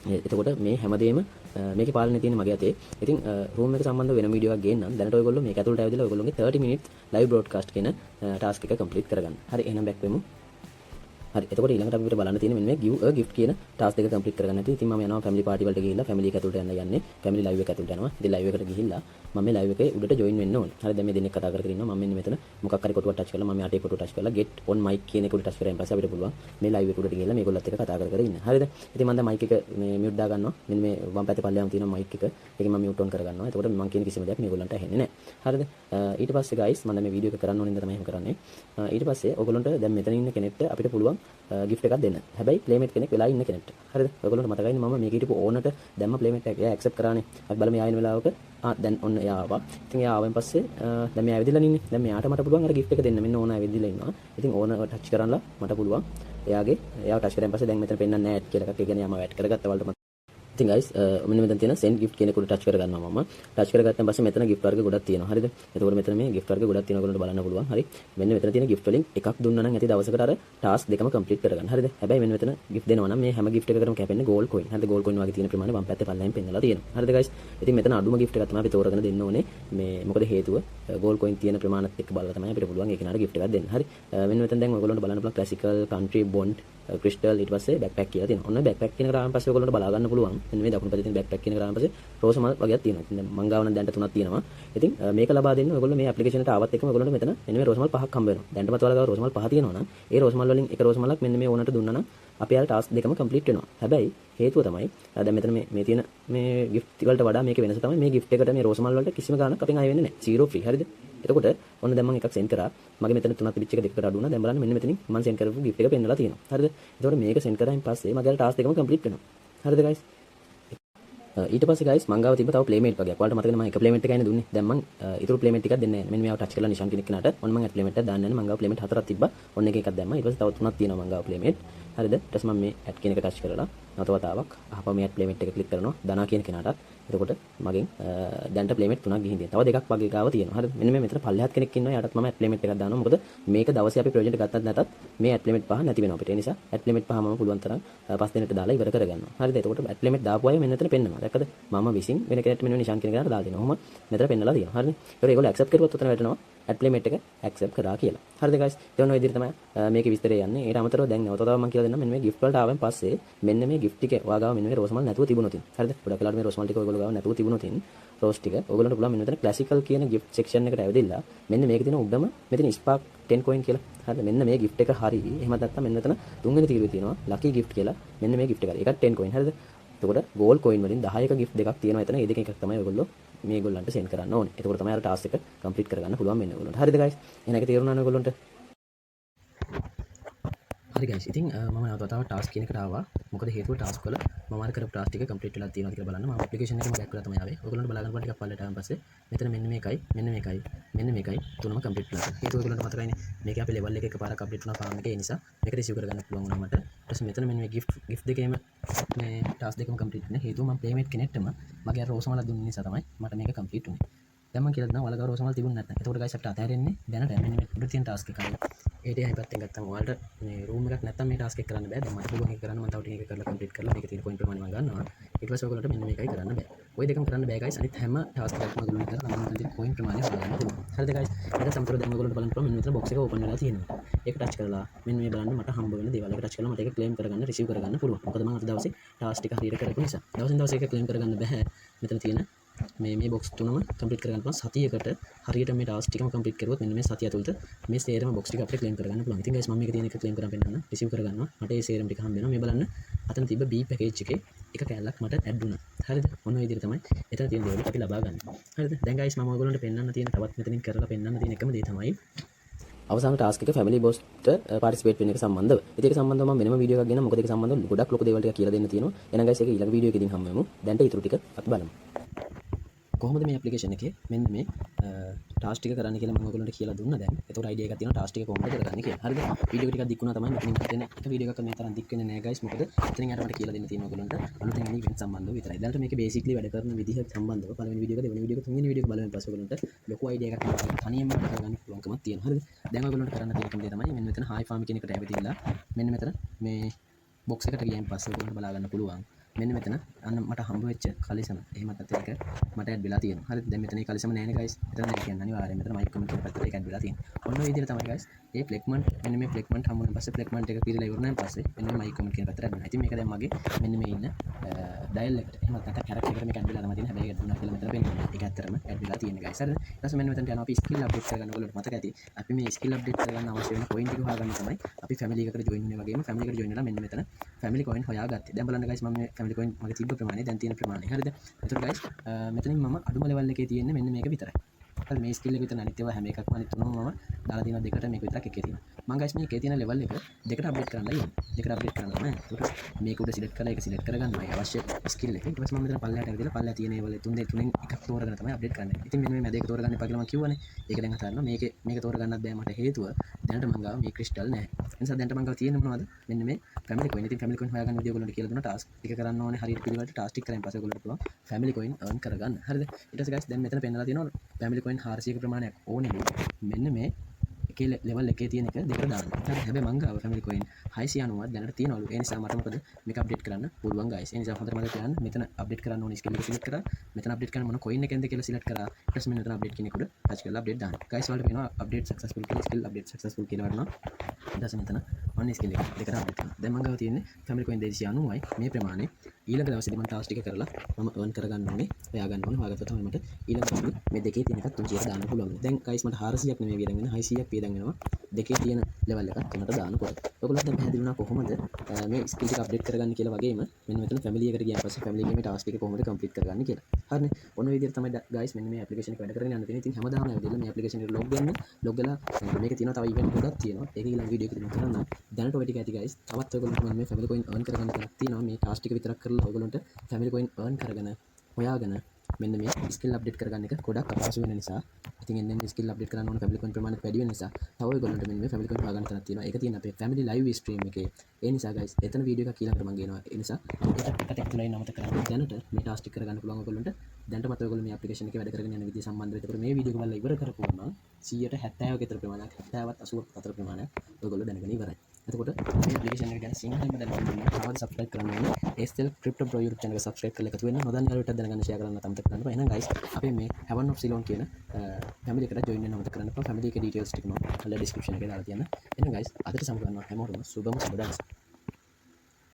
එතකොට මේ හැමදේම මේකේ පාලනේ තියෙන මගේ අතේ. ඉතින් room එක සම්බන්ධ වෙන වීඩියෝ එකක් ගේන්නම්. දැනට ඔයගොල්ලෝ මේක ඇතුළට ඇවිදලා ඔයගොල්ලෝගේ 30 minutes live broadcast කියන task එක complete කරගන්න. හරි එහෙනම් back වෙමු. හරි එතකොට ඊළඟට අපිට බලන්න තියෙන්නේ මෙන්න මේ give a gift කියන task දෙක complete කරගන්න. ඉතින් මම යනවා family party වලට ගිහිල්ලා family එක ඇතුළට යන්නේ. family live එක ඇතුළට යනවා. ඉතින් live එකට ගිහිල්ලා මම මේ live එකේ උඩට join වෙන්න ඕනේ. හරි දැන් මේ දෙන්නෙක් කතා කර ඉන්නවා. මම මෙන්න මෙතන මොකක් හරි කොටුවක් touch කරලා මම යටේ කොටුව touch කරලා get on mic කියන එක උඩ touch කරායින් පස්සේ අපිට පුළුවන් මේ live එක උඩට ගිහිල්ලා මේගොල්ලත් එක්ක කතා කර ඉන්න. හරිද? ඉතින් මම දැන් mic එක මේ mute දා ගන්නවා. මෙන්න මේ වම් පැත්තේ පල්ලෙහාම තියෙන mic එක. ඒකෙන් මම mute on කර ගන්නවා. එතකොට මම කියන කිසිම දෙයක් මේගොල්ලන්ට ඇහෙන්නේ නැහැ. හරිද? ඊට පස්සේ guys මම දැන් මේ වීඩියෝ එක කරන්න ඕනින්ද තමයි එහෙම කරන්නේ. ඊට පස්සේ ඔයගොල්ලන්ට දැන් මෙතන ඉන්න කෙනෙක්ට අපිට පුළුවන් gift එකක් දෙන්න. හැබැයි playmate කෙනෙක් වෙලා ඉන්න කෙනෙක්ට. හරිද? ඔයගොල්ලන්ට මතකයිනේ මම මේක හිටපු ඕනට දැම්ම playmate එක. එයා accept කරානේ. අපි බලමු එයා එන වෙලාවක දැන් ඔන්න එයා ආවා. ඉතින් එයා ආවෙන් පස්සේ දැන් මෙයා ඇවිදලා ඉන්නේ. දැන් මෙයාට මට පුළුවන් අර gift එක දෙන්න. මෙන්න ඕන ඇවිදලා ඉන්නවා. ඉතින් ඕන touch කරලා මට පුළුවන් එයාව touch කරාන් පස්සේ දැන් මෙතන පෙන්නන්නේ නැහැ add කියලා එකක්. ඒ කියන්නේ යාම add කරගත්තා වලට ඉතින් guys මෙන්න මෙතන තියෙන send gift කියන එකට touch කරගන්නවා මම. touch කරගත්තාන් පස්සේ මෙතන gift වර්ග ගොඩක් තියෙනවා. හරිද? එතකොට මෙතන මේ gift වර්ග ගොඩක් තියෙනවා ඔයගොල්ලන්ට බලන්න පුළුවන්. හරි. මෙන්න මෙතන තියෙන gift වලින් එකක් දුන්නා නම් ඇති දවසකට අර task දෙකම complete කරගන්න. හරිද? හැබැයි මෙන්න මෙතන gift දෙනවා නම් මේ හැම gift එකකටම කැපෙන්නේ gold coin. හරිද? gold coin වගේ තියෙන ප්‍රමාණය වම් පැත්තේ පල්ලෙන් පෙන්නලා තියෙනවා. හරිද guys? ඉතින් මෙතන අඩුම gift එකක් තමයි අපි තෝරගෙන දෙන්න ඕනේ. මේ මොකද හේතුව gold coin තියෙන ප්‍රමාණයත් එක්ක බලලා තමයි අපිට පුළුවන් ඒ කෙනාට gift එකක් දෙන්න. හරි. මෙන්න මෙතන දැන් ඔයගොල්ලන්ට බලන්න පුළුවන් classical country bond crystal ඊට පස්සේ backpack කියලා තියෙනවා. ඔන්න backpack කියන ග්‍රාම පස්සේ ඔයගොල්ලන්ට බලා ගන්න පුළුවන්. මෙන්න මේ දකුණු පැත්තේ තියෙන backpack කියන ග්‍රාම පස්සේ රෝස මල් වගේක් තියෙනවා. ඉතින් දැන් මං ගාව නම් දැන්ට 3ක් තියෙනවා. ඉතින් මේක ලබා දෙන්න ඔයගොල්ලෝ මේ application එකට ආවත් එක්කම ඔයගොල්ලන්ට මෙතන මෙන්න මේ රෝස මල් 5ක් හම්බ වෙනවා. දැන්ටමත් ඔයාලා ගාව රෝස මල් 5 තියෙනවා නම් ඒ රෝස මල් වලින් එක රෝස මලක් මෙන්න මේ ඕනට දුන්නා නම් අපි යාල task දෙකම complete වෙනවා. හැබැයි හේතුව තමයි දැන් මෙතන මේ තියෙන මේ gift වලට වඩා මේකේ වෙනස තමයි මේ gift එකට මේ රෝස මල් වලට කිසිම ගාණක් අපෙන් ආයෙ වෙන්නේ නැහැ. zero free. හරිද? එතකොට ඔන්න දැන් මම එකක් send කරා. මගේ මෙතන 3ක් තිබිච්ච එක දෙකකට අඩු වුණා. දැන් බලන්න මෙන්න මෙතනින් මම send කරපු gift එක පෙන්නලා තියෙනවා. හරිද? එතකොට මේක send කරායින් පස්සේ මගේ යාල task දෙකම complete වෙනවා. හරිද guys? ඊට පස්සේ guys මං ගාව තිබ්බ තව playmate වගේක්. ඔයාලට මතකද මම එක playmate එකයිනේ දුන්නේ. දැන් මං ඊටු playmate ටිකක් දෙන්නේ නැහැ. මෙන්න මේව touch කරලා නිෂාන් කෙනෙක් කෙනාට ඔන්න මං add playmate එකක් දාන්න යන්නේ. මං ගාව playmate 4ක් තිබ්බා. ඔන්න එකක් දැම්මා. ඊට පස්සේ තව 3ක් තියෙනවා මං ගාව playmate. හරිද? ඊට පස්සේ මම මේ add කියන එක touch කරලා නැවත වතාවක් අහපම මේ add playmate එක click කරනවා. දනා කියන කෙනාටත්. එතකොට මගෙන් දැන්ට playmate 3ක් ගිහින් තියෙනවා. තව දෙකක් වගේ ගාව තියෙනවා. හරිද? මෙන්න මේ මෙතන පල්ලෙහාත් කෙනෙක් ඉන්නවා. යාටත් මම add playmate එකක් දානවා. මොකද මේක දවසේ අපි project ගත්තත් නැතත් මේ add playmate පහ නැති වෙනවා අපිට. ඒ නිසා add playmate පහ මම පුළුවන් තරම් 5 දිනකට දාලා ඉවර කරගන්නවා. හරිද? එතකොට add playmate දාපු අය මෙන්න මෙතන පෙන්නනවා. දැක්කද? මම විසින් වෙන කෙනෙක්ට මෙන්න නිෂාන් කියන කෙනාට දාලා දෙනවා. ඔහොම මෙතන පෙන්නලා තියෙනවා. හරිද? ඒකට ඒගොල්ලෝ accept කරුවොත් උතන වැටෙනවා add playmate එක accept කරා කියලා. හරිද guys? ඒ ඔය විදිහට තමයි මේකේ විස්තරය යන්නේ. ඊට අමතරව දැන් නැවතතාව මම කියලා දෙන්නම් මෙන්න මේ gift වලට ආවෙන් පස්සේ මෙන්න මේ gift ටික ඔයාගාව මෙන්න මේ රෝස් මල් නැතුව තිබුණොත් හරිද? ගොඩක් වෙලාවට මේ රෝස් මල් ටික ඔයගොල්ලෝ ගාව නැතුව තිබුණොත් රෝස් ටික ඔයගොල්ලන්ට පුළුවන් මෙන්න මෙතන classical කියන gift section එකට ඇවිදilla මෙන්න මේකේ තියෙන උඩම මෙතන spark 10 coin කියලා. හරිද? මෙන්න මේ gift එක හරි. එහෙමත් නැත්නම් මෙන්න මෙතන තුන්වෙනි තීරුවේ තියෙනවා lucky gift කියලා. මෙන්න මේ gift එක හරි. ඒකත් 10 coin. හරිද? එතකොට gold coin වලින් 10ක gift දෙකක් තියෙනවා එතන. ඒ දෙකෙන් එකක් තමයි ඔයගොල්ලෝ මේගොල්ලන්ට send කරන්න ඕනේ. එතකොට තමයි අර task එක complete කරගන්න පුළුවන් වෙන්නේ ඔයගොල්ලන්ට. හරිද guys? එහෙනම් ඒක තේරුණා නේද ඔයගොල්ලන්ට? හරි guys ඉතින් මම නැවතතාව task කියන එකට ආවා. මොකද හේතුව task වල මම අර කරපු task ටික complete වෙලා තියෙනවද කියලා බලන්න. මම application එකේම back කරලා තමයි ආවේ. ඔයගොල්ලන්ට බලා ගන්න පුළුවන් ටිකක් පල්ලෙට ආවන් පස්සේ මෙතන මෙන්න මේකයි මෙන්න මේකයි මෙන්න මේකයි තුනම complete වෙලා තියෙනවා. හේතුව ඔයගොල්ලන්ට මතකයිනේ මේක අපේ level එකේ එකපාරක් complete වුණා farm එකේ. ඒ නිසා මේක receive කරගන්න පුළුවන් වුණා මට. ඊට පස්සේ මෙතන මෙන්න මේ gift දෙකේම මේ task දෙකම complete වෙනවා. හේතුව මම playmate කෙනෙක්ටම මගේ අර රෝස මල දුන්න නිසා තමයි මට මේක complete වුනේ. දැන් මම කියලා දෙනවා ඔයාලා ගාව රෝස මල් තිබුණ නැත්නම්. එතකොට guys අපිට අතහැරෙන්නේ දැනට මෙන්න මේ උඩ තියෙන task එකයි. ඒටි හයි පැත්තෙන් ගත්තම ඔයාලට මේ room එකක් නැත්නම් මේ task එක කරන්න බෑ. දැන් මට පුළුවන් ඒක කරන්න. මම තව ටික එක කරලා complete කරලා මේකේ තියෙන point ප්‍රමාණය මම ගන්නවා. ඊට පස්සේ ඔයගොල්ලන්ට මෙන්න මේකයි කරන්න බෑ. ඔය දෙකම කරන්න බෑ guys. අනිත් හැම task එකක්ම ඔයගොල්ලෝ කරලා නම් මෙතන තියෙන point ප්‍රමාණය හොයාගන්න පුළුවන්. හරිද guys? ඊට සම්පූර්ණ දැන් ඔයගොල්ලන්ට බලන්න පුළුවන් මෙන්න මෙතන box එක open වෙලා තියෙනවා. ඒක touch කරලා මෙන්න මේ බලන්න මට හම්බ වෙන දේවල්. ඒක touch කරලා මට ඒක claim කරගන්න receive කරගන්න පුළුවන්. මොකද මම අද දවසේ task ටික හරියට කරපු නිසා. දවසින් දවස ඒක claim කරගන්න බෑ. මෙතන තියෙන මේ box තුනම complete කරගන්න පුළුවන්. සතියකට හරියට මේ task ටිකම complete කරුවොත් මෙන්න මේ සතිය ඇතුළත මේ සේරම box ටික අපිට claim කරගන්න පුළුවන්. ඉතින් guys මම මේක තියෙන එක claim කරන් පෙන්නන්න receive කරගන්නවා. මට මේ සේරම ටික හම්බ වෙනවා. මේ බලන්න අතන තිබ්බ B පැකේජ් එකේ එක කැලලක් මට ඇඩ් වුණා. හරිද? මොන විදිහට තමයි එතන තියෙන දේවල් අපි ලබා ගන්න. හරිද? දැන් guys මම ඔයගොල්ලන්ට පෙන්වන්න තියෙන තවත් මෙතනින් කරලා පෙන්වන්න තියෙන එකම දේ තමයි අවසාන ටාස්ක් එක ෆැමිලි බොස්ට පාටිසිපේට් වෙන එක සම්බන්ධව. ඉතින් ඒක සම්බන්ධව මම වෙනම වීඩියෝ එකක් ගෙන මොකද ඒක සම්බන්ධව ගොඩක් ලොකු දේවල් ටික කියලා දෙන්න තියෙනවා. එහෙනම් guys ඒක ඊළඟ වීඩියෝ එකකින් හම්බ වෙමු. දැන්ට ඊටු ටික අපි බලමු. කොහොමද මේ ඇප්ලිකේෂන් එකේ මෙන්න මේ ටාස්ක් ටික කරන්න කියලා මම ඔයගොල්ලන්ට කියලා දුන්නා දැන්. ඒතකොට අයිඩියා එකක් තියෙනවා ටාස්ක් ටික කොහොමද කරගන්නේ කියලා. හරිද? වීඩියෝ ටිකක් දික් වුණා තමයි මෙතනින් හිතෙන එක වීඩියෝ එකක් මේ තරම් දික් වෙන්නේ නැහැ guys. මොකද එතනින් යට මට කියලා දෙන්න තියෙනවා ඔයගොල්ලන්ට අලුතෙන් එන ඉවෙන්ට් සම්බන්ධව විතරයි. දැන්ට මේකේ බේසික්ලි වැඩ කරන විදිහ සම්බන්ධව පළවෙනි වීඩියෝ එක දෙවෙනි වීඩියෝ එක තුන්වෙනි වීඩියෝ එක බලන්න පස්සේ ඔයගොල්ලන්ට ලොකු අයිඩියා එකක් තනියම වැඩ කරගන්න පුළුවන්කමක් තියෙනවා. හරිද? දැන් ඔයගොල්ලන්ට කරන්න තියෙන කම දේ තමයි මෙන්න මෙතන හයි ෆාම් කියන එකට ඇවිදilla මෙන්න මෙතන මේ බොක්ස් එකට ගියන් පස්සේ ඔයගොල්ලන්ට බලා ගන්න පුළුවන්. මෙන්න මෙතන අන්න මට හම්බ වෙච්ච කලිසම එහෙමත් නැත්නම් ඒක මට ඇඩ් වෙලා තියෙනවා. හරිද? දැන් මෙතන ඒ කලිසම නැහැ නේ guys. මෙතන දැන් කියන්නේ අනිවාර්යයෙන් මෙතන මයික් කමෙන්ට් එක පැත්තට ඒක ඇඩ් වෙලා තියෙනවා. ඔන්න ඔය විදිහට තමයි guys මේ ෆ්ලෙග්මන්ට් මෙන්න මේ ෆ්ලෙග්මන්ට් හම්බුනන් පස්සේ ෆ්ලෙග්මන්ට් එක පිරලා ඉවරනාන් පස්සේ මෙන්න මේ මයික් කමෙන්ට් කියන පැත්තට ඇඩ් වෙනවා. ඉතින් මේක දැන් මගේ මෙන්න මේ ඉන්න ඩයල් එකට එහෙමත් නැත්නම් කැරක්ටර් එකට මේක ඇඩ් වෙලා තමයි තියෙන්නේ. හැබැයි ඒක දුන්නා කියලා මෙතන පෙන්නනවා. ඒක ඇත්තටම ඇඩ් වෙලා තියෙන්නේ guys. හරිද? ඊට පස්සේ මෙන්න මෙතනට යනවා අපි ස්කිල් අප්ඩේට් කරගන්න ඕගොල්ලෝට මතක ඇති. අපි මේ ස්කිල් අප්ඩේට් කරගන්න අවශ්‍ය වෙන කොයින් ටික හොයාගන්න තමයි අපි ෆැමිලි එකකට ජොයින් වෙන වගේම ෆැමිලි එකට ජොයින් වෙලා මෙන්න මෙතන ෆැමිලි කොයින් හොයාගත්තේ. දැන් බලන්න guys මම මේ ෆැමිලි කොයින් මගේ තිබ්බ ප්‍රමාණය දැන් තියෙන ප්‍රමාණය. හරිද? එතකොට guys මෙතනින් මම අඩුම ලෙවල් එකේ තියෙන්නේ මෙන්න මේක විතරයි. හරි මේ ස්කිල් එක විතර අනිත් ඒවා හැම එකක්ම අනිත් තුනම මම දාලා තියෙනවා දෙකට මේක විතරක් එකේ තියෙනවා. මම guys මේකේ තියෙන ලෙවල් එක දෙකට අප්ඩේට් කරන්නයි යන්නේ. දෙකට අප්ඩේට් කරන්න තමයි. ඒකට මේක උඩ සිලෙක්ට් කරලා ඒක සිලෙක්ට් කරගන්නයි අවශ්‍ය ස්කිල් එක. ඊට පස්සේ මම මෙතන පල්ලෙහාට ඇවිදලා පල්ලෙහා තියෙන ඒවල තුනෙන් එකක් තෝරගෙන තමයි අප්ඩේට් කරන්නේ. ඉතින් මෙන්න මේ මැද එක තෝරගන්න එපා කියලා මම කිව්වනේ. ඒක දැන් අතාරිනවා. මේක තෝරගන්නත් බෑ මට හේතුව දැනට මම ගාව මේ ක්‍රිස්ටල් නැහැ. ඒ නිසා දැනට මම ගාව තියෙන්නේ මොනවද? මෙන්න මේ ෆැමිලි කොයින්. ඉතින් ෆැමිලි කොයින් හොයාගන්න විදිය ඔයගොල්ලන්ට කියලා දුන්නා. ටාස්ක් ටික කරන්න ඕනේ හරියට පිළිවෙලට ටාස්ක් ටික කරන් පස්සේ ඔයගොල්ලන්ට පුළුවන් ෆැමිලි කොයින් earn කරගන්න. හරිද? ඊට පස්සේ guys දැන් මෙතන පෙන්නලා තියෙනවා ෆැමිලි කොයින් 400ක ප්‍රමාණයක් ඕනේ මෙන්න මේ එකේ ලෙවල් එකේ තියෙන එක දෙකට දාන්න. හරි හැබැයි මං ගාව ෆැමිලි කොයින් 690ක් දැනට තියෙනවලු. ඒ නිසා මට මොකද මේක අප්ඩේට් කරන්න පුළුවන් guys. ඒ නිසා හොඳට මතක තියාගන්න මෙතන අප්ඩේට් කරන්න ඕනේ ස්කිල් එක සිලෙක්ට් කරා. මෙතන අප්ඩේට් කරන්න මොන කොයින් එකෙන්ද කියලා සිලෙක්ට් කරා. ඊට පස්සේ මෙතන අප්ඩේට් කියන එකට ටච් කරලා අප්ඩේට් දාන්න. guys වලට පේනවා අප්ඩේට් සක්සස්ෆුල් කියලා ස්කිල් අප්ඩේට් සක්සස්ෆුල් කියලා වටනවා. ඊට පස්සේ මෙතන ඔන්න ස්කිල් එක දෙකට අප්ඩේට් කරනවා. දැන් මං ගාව තියෙන්නේ ෆැමිලි කොයින් 290යි මේ ප්‍රමාණය. ඊළඟ දවසේදී මම ටාස්ක් ටික කරලා මම earn කරගන්න ඕනේ. හොයාගන්න ඕනේ. හොයාගත්තා තමයි මට ඊළඟ දවසේ මේ දෙකේ තියෙන එකත් 300ට දාන්න පුළුවන්. දැන් guys මට 400ක් නෙමෙයි වියදම් වෙන 600ක් වියදම් වෙනවා. දෙකේ තියෙන ලෙවල් එකක් තුනට දානකොට. ඔයගොල්ලෝ දැන් පැහැදිලි වුණා කොහොමද මේ ස්කිල් එක අප්ඩේට් කරගන්න කියලා වගේම මෙන්න මෙතන ෆැමිලි එකට ගියාන් පස්සේ ෆැමිලි එකේ මේ ටාස්ක් එක කොහොමද කම්ප්ලීට් කරගන්නේ කියලා. හරිනේ. ඔන්න ඔය විදිහට තමයි guys මෙන්න මේ ඇප්ලිකේෂන් එක වැඩ කරගෙන යන්න තියෙන්නේ. ඉතින් හැමදාම ඇවිදලා මේ ඇප්ලිකේෂන් එකට ලොග් වෙන්න. ලොග් වෙලා මේක තියෙනවා තව ඉවෙන්ට් ගොඩක් තියෙනවා. ඒක ඊළඟ වීඩියෝ එකකින් කරන්න. දැනට ඔය ටික ඇති guys. තවත් ඔයගොල්ලන්ට මම මේ ෆැමිලි කොයින් earn කරගන්න තැනක් තියෙනවා. මේ ටාස්ක් ටික විතරක් කරලා ඔයගොල්ලන්ට ෆැමිලි කොයින් earn කරගෙන හොයාගෙන මෙන්න මේ ස්කිල් අප්ඩේට් කරගන්න එක ගොඩක් අපහසු වෙන නිසා ඉතින් එන්නේ ස්කිල් අප්ඩේට් කරන්න ඕන ෆැමිලි කොයින් ප්‍රමාණය වැඩි වෙන නිසා තව ඔයගොල්ලන්ට මෙන්න මේ ෆැමිලි කොයින් හොයාගන්න තැනක් තියෙනවා. ඒක තියෙන අපේ ෆැමිලි ලයිව් ස්ට්‍රීම් එකේ. ඒ නිසා guys එතන වීඩියෝ එකක් ඊළඟට මම ගේනවා. ඒ නිසා ඒකට එක්ක ලයින් අමතක කරන්න. දැනට මේ ටාස්ක් ටික කරගන්න පුළුවන් ඔයගොල්ලන්ට. දැනට මත ඔයගොල්ලෝ මේ ඇප්ලිකේෂන් එකේ වැඩ කරගෙන යන විදිය සම්බන්ධව ඒකට මේ වීඩියෝ එක බලලා ඉවර කරපුවම 170ක විතර ප්‍රමාණයක් 70ත් 80ක් අතර ප්‍රමාණයක් ඔයගොල්ලෝ දැනගෙන ඉවරයි. එතකොට මේ ඇප්ලිකේෂන් එක ගැන සිංහලෙන්ම දැනගන්න ඕනේ. තවද සබ්ස්ක්‍රයිබ් කරන්න ඕනේ. ASL Crypto Pro YouTube channel එක සබ්ස්ක්‍රයිබ් කරලා එකතු වෙන්න. නොදන්න යාළුවන්ට දැනගන්න ෂෙයා කරන්න අමතක කරන්න එපා. එහෙනම් guys අපි මේ Heaven of Ceylon කියන ෆැමිලි එකට ජොයින් වෙන්න අමතක කරන්න එපා. ෆැමිලි එකේ ඩීටේල්ස් ටික මම ඩිස්ක්‍රිප්ෂන් එකේ දාලා තියන්න. එහෙනම් guys අදට සමු ගන්නවා හැමෝටම සුබම සුබ දවසක්.